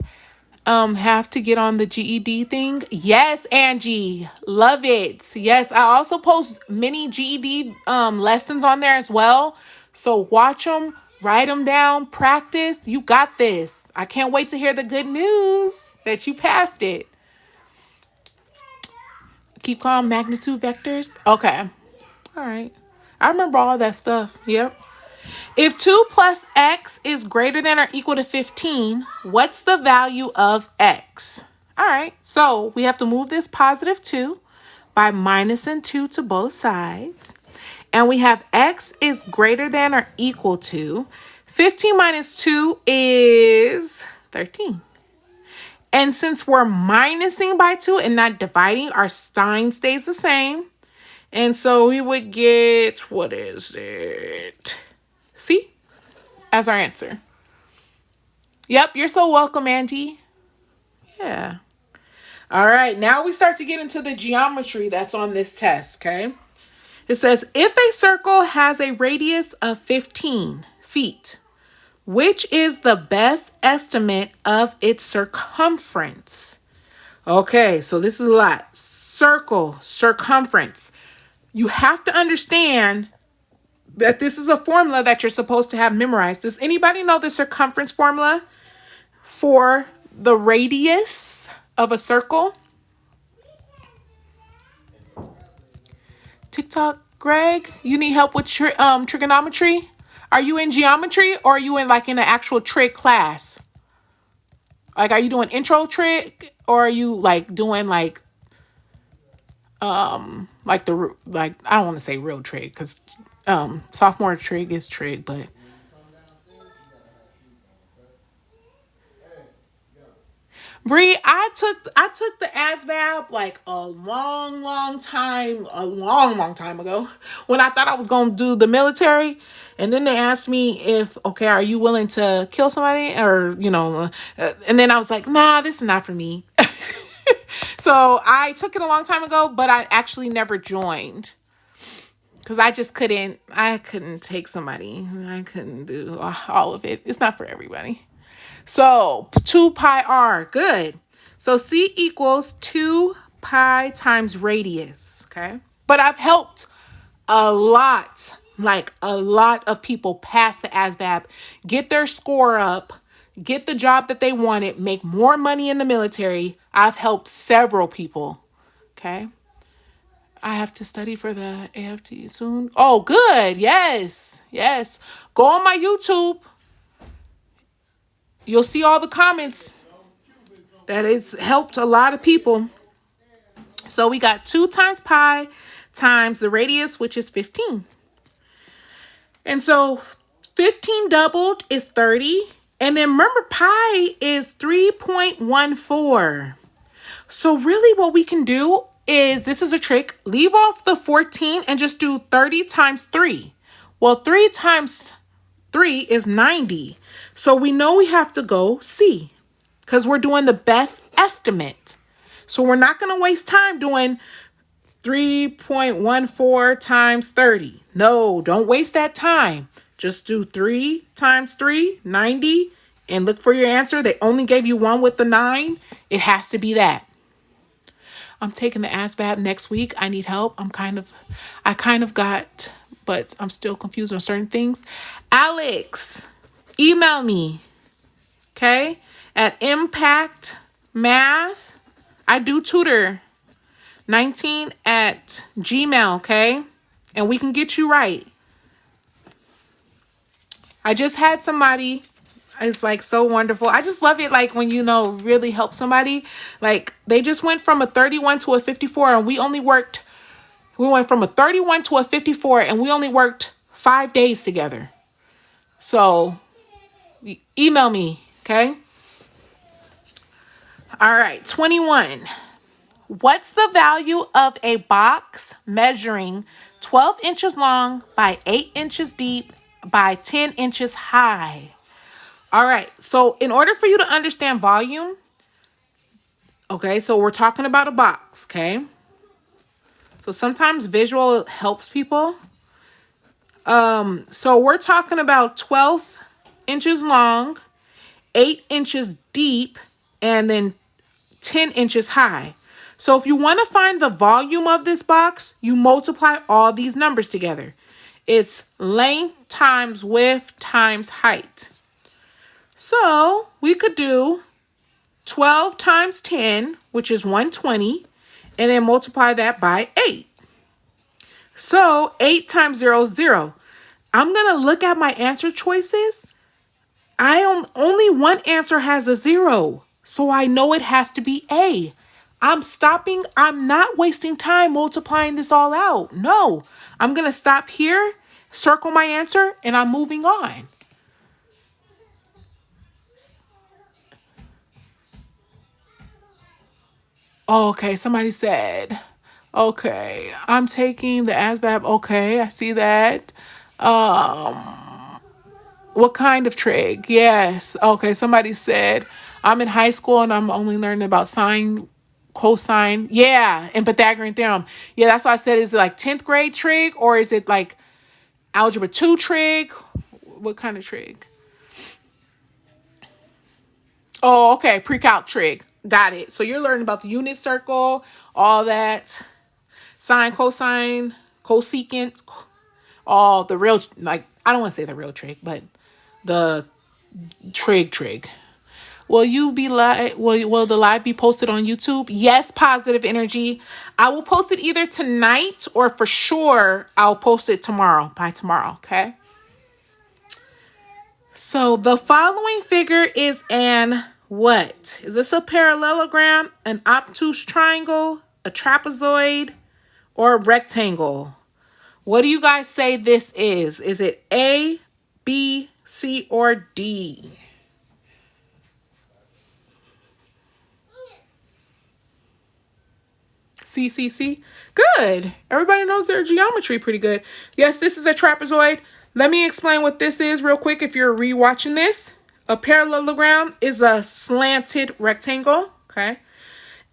Have to get on the GED thing. Yes, Angie. Love it. Yes, I also post mini GED lessons on there as well. So watch them, write them down, practice. You got this. I can't wait to hear the good news that you passed it. Keep calm, magnitude vectors. Okay. All right. I remember all that stuff. Yep. If 2 plus x is greater than or equal to 15, what's the value of x? All right, so we have to move this positive 2 by minusing 2 to both sides. And we have x is greater than or equal to 15 minus 2 is 13. And since we're minusing by 2 and not dividing, our sign stays the same. And so we would get, what is it? C as our answer. Yep, you're so welcome, Angie. Yeah. All right, now we start to get into the geometry that's on this test, okay? It says, if a circle has a radius of 15 feet, which is the best estimate of its circumference? Okay, so this is a lot. Circle, circumference. You have to understand that this is a formula that you're supposed to have memorized. Does anybody know the circumference formula for the radius of a circle? TikTok, Greg, you need help with trigonometry? Are you in geometry or are you in like in an actual trig class? Like, are you doing intro trig or are you like doing like I don't want to say real trig because sophomore trig is trig, but Bree, I took the ASVAB like a long time ago when I thought I was gonna do the military, and then they asked me if, okay, are you willing to kill somebody or and then I was like, nah, this is not for me. So I took it a long time ago, but I actually never joined. Because I couldn't take somebody. I couldn't do all of it. It's not for everybody. So 2 pi r, good. So C equals 2 pi times radius, okay? But I've helped a lot of people pass the ASVAB, get their score up, get the job that they wanted, make more money in the military. I've helped several people, okay? I have to study for the AFT soon. Oh, good. Yes. Go on my YouTube. You'll see all the comments that it's helped a lot of people. So we got 2 times pi times the radius, which is 15. And so 15 doubled is 30. And then remember, pi is 3.14. So really what we can do is, this is a trick, leave off the 14 and just do 30 times 3. Well, 3 times 3 is 90. So we know we have to go C because we're doing the best estimate. So we're not going to waste time doing 3.14 times 30. No, don't waste that time. Just do 3 times 3, 90, and look for your answer. They only gave you one with the 9. It has to be that. I'm taking the ASVAB next week. I need help. I kind of got, but I'm still confused on certain things. Alex, email me, okay, at Impact Math. I do tutor 19 at Gmail, okay, and we can get you right. I just had somebody. It's like so wonderful. I just love it. Like when, really help somebody, like they just went from a 31 to a 54 and we We went from a 31 to a 54, and we only worked 5 days together. So email me, okay? All right, 21. What's the value of a box measuring 12 inches long by 8 inches deep by 10 inches high? All right, so in order for you to understand volume, okay, so we're talking about a box, okay? So sometimes visual helps people. So we're talking about 12 inches long, 8 inches deep, and then 10 inches high. So if you want to find the volume of this box, you multiply all these numbers together. It's length times width times height. So we could do 12 times 10, which is 120, and then multiply that by 8. So 8 times 0 is 0. I'm going to look at my answer choices. Only one answer has a 0. So I know it has to be A. I'm stopping. I'm not wasting time multiplying this all out. No, I'm going to stop here, circle my answer, and I'm moving on. Okay, somebody said, okay, I'm taking the ASVAB. Okay, I see that. What kind of trig? Yes. Okay, somebody said, I'm in high school and I'm only learning about sine, cosine. Yeah, and Pythagorean theorem. Yeah, that's why I said, is it like 10th grade trig or is it like algebra 2 trig? What kind of trig? Oh, okay, pre-calc trig. Got it. So you're learning about the unit circle, all that. Sine, cosine, cosecant, all the real, like, I don't want to say the real trig, but the trig. Will the live be posted on YouTube? Yes, positive energy. I will post it either tonight or for sure I'll post it by tomorrow, okay? So the following figure is an what? Is this a parallelogram, an obtuse triangle, a trapezoid, or a rectangle? What do you guys say this is? Is it A, B, C, or D? C. Good. Everybody knows their geometry pretty good. Yes, this is a trapezoid. Let me explain what this is real quick if you're rewatching this. A parallelogram is a slanted rectangle, okay?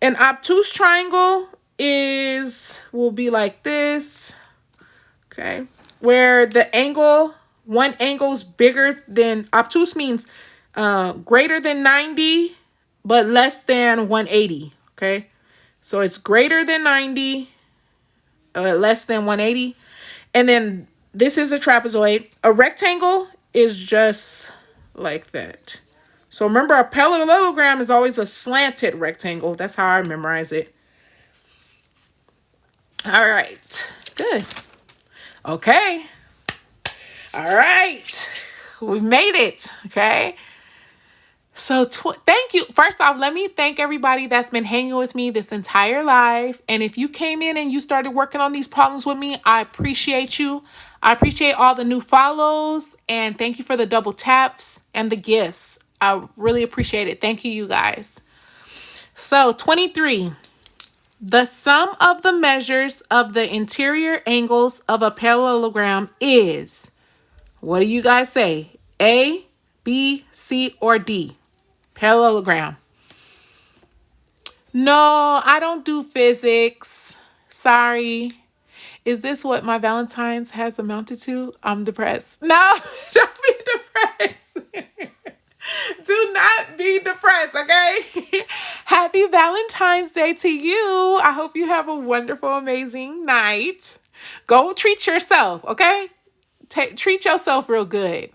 An obtuse triangle will be like this, okay? Where one angle's bigger than, obtuse means greater than 90, but less than 180, okay? So it's greater than 90, less than 180. And then this is a trapezoid. A rectangle is just like that. So remember, a parallelogram is always a slanted rectangle. That's how I memorize it. All right. Good. Okay. All right. We made it. Okay. So thank you. First off, let me thank everybody that's been hanging with me this entire life. And if you came in and you started working on these problems with me, I appreciate you. I appreciate all the new follows and thank you for the double taps and the gifts. I really appreciate it. Thank you, you guys. So 23, the sum of the measures of the interior angles of a parallelogram is, what do you guys say? A, B, C, or D? Parallelogram. No, I don't do physics. Sorry. Is this what my Valentine's has amounted to? I'm depressed. No, don't be depressed. Do not be depressed, okay? Happy Valentine's Day to you. I hope you have a wonderful, amazing night. Go treat yourself, okay? Treat yourself real good.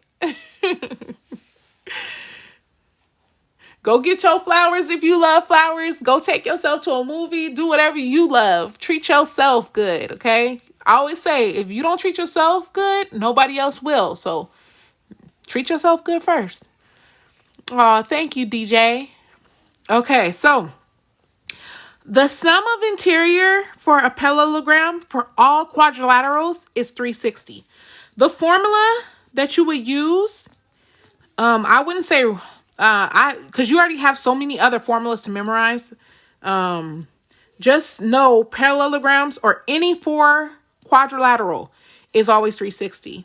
Go get your flowers if you love flowers. Go take yourself to a movie. Do whatever you love. Treat yourself good, okay? I always say, if you don't treat yourself good, nobody else will. So treat yourself good first. Oh, thank you, DJ. Okay, so The sum of interior for a parallelogram for all quadrilaterals is 360. The formula that you would use, I wouldn't say, because you already have so many other formulas to memorize. Just know parallelograms or any four quadrilateral is always 360.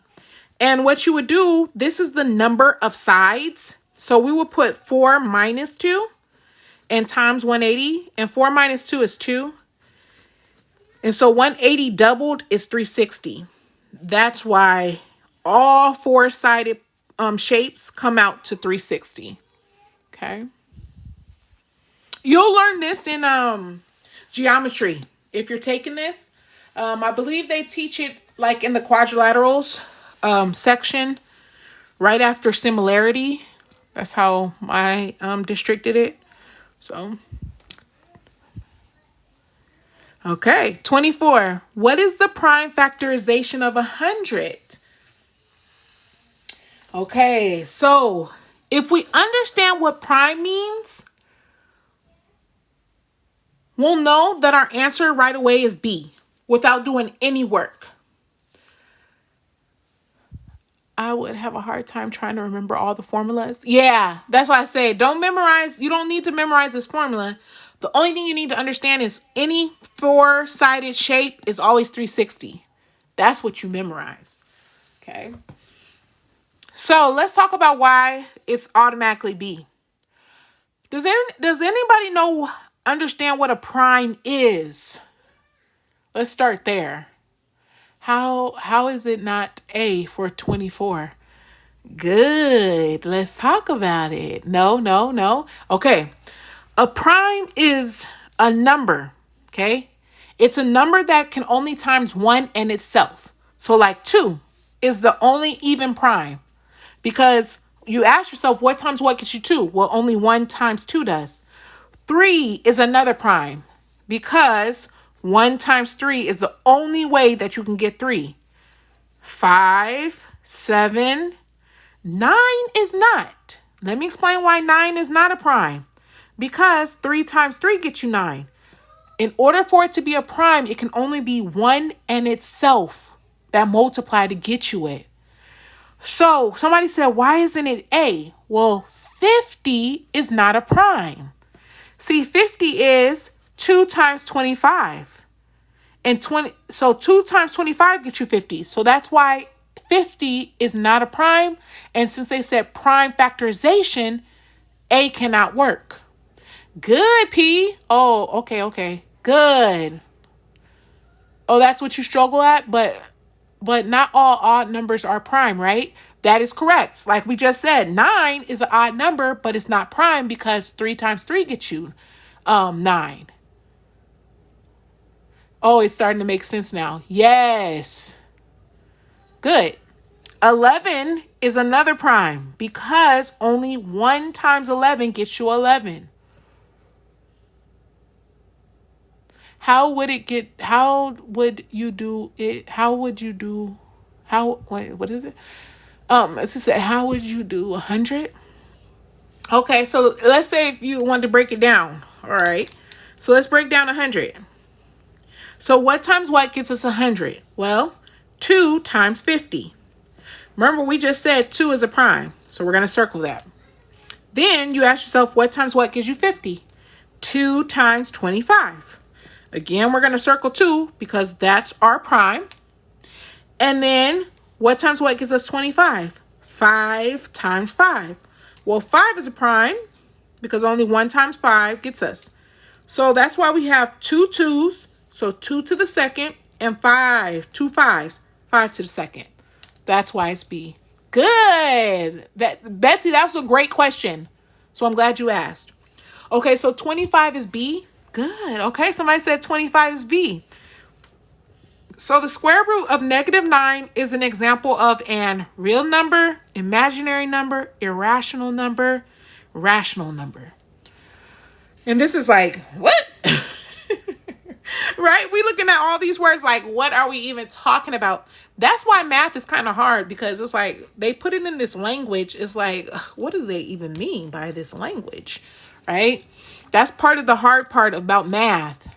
And what you would do, this is the number of sides. So we would put 4 minus 2 and times 180. And 4 minus 2 is 2. And so 180 doubled is 360. That's why all four-sided shapes come out to 360. Okay. You'll learn this in geometry. If you're taking this, I believe they teach it like in the quadrilaterals section right after similarity. That's how my district did it. So, okay, 24. What is the prime factorization of 100? Okay, so if we understand what prime means, we'll know that our answer right away is B without doing any work. I would have a hard time trying to remember all the formulas. Yeah, that's why I say don't memorize. You don't need to memorize this formula. The only thing you need to understand is any four-sided shape is always 360. That's what you memorize. Okay. So let's talk about why it's automatically B. Does anybody understand what a prime is? Let's start there. How is it not A for 24? Good. Let's talk about it. No. Okay. A prime is a number. Okay. It's a number that can only times 1 and itself. So like 2 is the only even prime. Because you ask yourself, what times what gets you 2? Well, only 1 times 2 does. 3 is another prime. Because 1 times 3 is the only way that you can get 3. 5, 7, 9 is not. Let me explain why 9 is not a prime. Because 3 times 3 gets you 9. In order for it to be a prime, it can only be 1 and itself that multiply to get you it. So somebody said, why isn't it A? Well, 50 is not a prime. See, 50 is 2 times 25. And 2 times 25 gets you 50. So that's why 50 is not a prime. And since they said prime factorization, A cannot work. Good, P. Oh, okay. Good. Oh, that's what you struggle at? But not all odd numbers are prime, right? That is correct. Like we just said, 9 is an odd number, but it's not prime because 3 times 3 gets you 9. Oh, it's starting to make sense now. Yes. Good. 11 is another prime because only 1 times 11 gets you 11. How would you do it? What is it? As I said, how would you do 100? Okay, so let's say if you want to break it down. All right. So let's break down 100. So what times what gets us 100? Well, 2 times 50. Remember, we just said 2 is a prime. So we're going to circle that. Then you ask yourself, what times what gives you 50? 2 times 25. Again, we're going to circle 2 because that's our prime. And then what times what gives us 25? 5 times 5. Well, 5 is a prime because only 1 times 5 gets us. So that's why we have 2 2s. So 2 to the second and 5. 2 5s. 5 to the second. That's why it's B. Good. Betsy, that was a great question. So I'm glad you asked. Okay, so 25 is B. Good. Okay, somebody said 25 is B. So the square root of -9 is an example of an real number, imaginary number, irrational number, rational number. And this is like, what? Right? We looking at all these words like, what are we even talking about? That's why math is kind of hard because it's like they put it in this language. It's like, what do they even mean by this language? right? That's part of the hard part about math.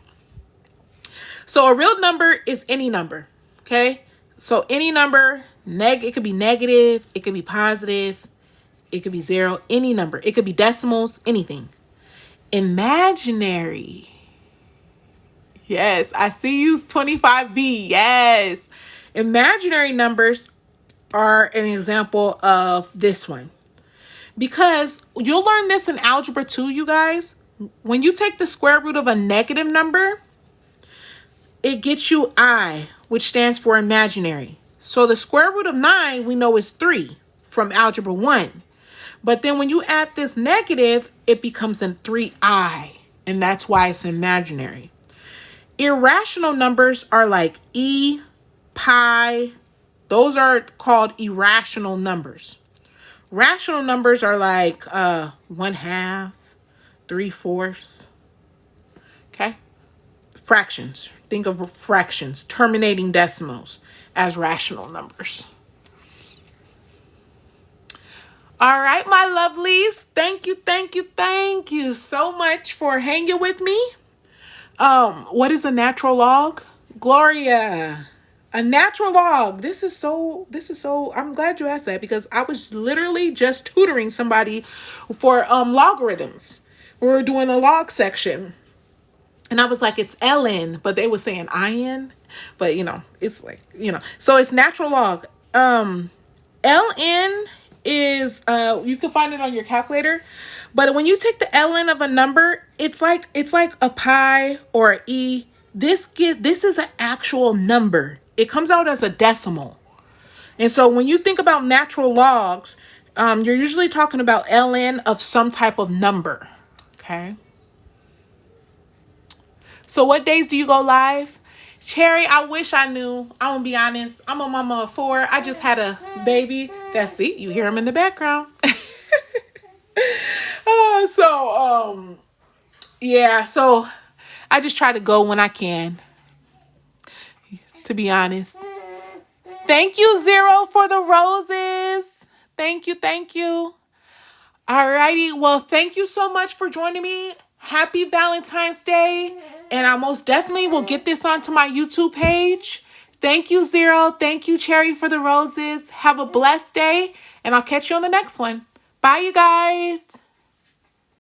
So a real number is any number, okay? So any number, it could be negative, it could be positive, it could be 0, any number. It could be decimals, anything. Imaginary. Yes, I see you, 25B. Yes. Imaginary numbers are an example of this one. Because you'll learn this in Algebra 2, you guys. When you take the square root of a negative number, it gets you I, which stands for imaginary. So the square root of 9, we know is 3 from Algebra 1. But then when you add this negative, it becomes a 3I. And that's why it's imaginary. Irrational numbers are like E, pi. Those are called irrational numbers. Rational numbers are like 1/2, 3/4. Okay? Fractions. Think of fractions, terminating decimals as rational numbers. All right, my lovelies. Thank you so much for hanging with me. What is a natural log? Gloria. A natural log. This is so, I'm glad you asked that because I was literally just tutoring somebody for logarithms. We were doing a log section. And I was like, it's ln, but they were saying in, but it's like, so it's natural log. Ln is, you can find it on your calculator, but when you take the ln of a number, it's like a pi or an e. This is an actual number. It comes out as a decimal. And so when you think about natural logs, you're usually talking about ln of some type of number. Okay. So what days do you go live? Cherry, I wish I knew. I'm going to be honest. I'm a mama of 4. I just had a baby. See, you hear him in the background. Yeah, so I just try to go when I can, to be honest. Thank you, Zero, for the roses. Thank you. Alrighty, well, thank you so much for joining me. Happy Valentine's Day. And I most definitely will get this onto my YouTube page. Thank you, Zero. Thank you, Cherry, for the roses. Have a blessed day. And I'll catch you on the next one. Bye, you guys.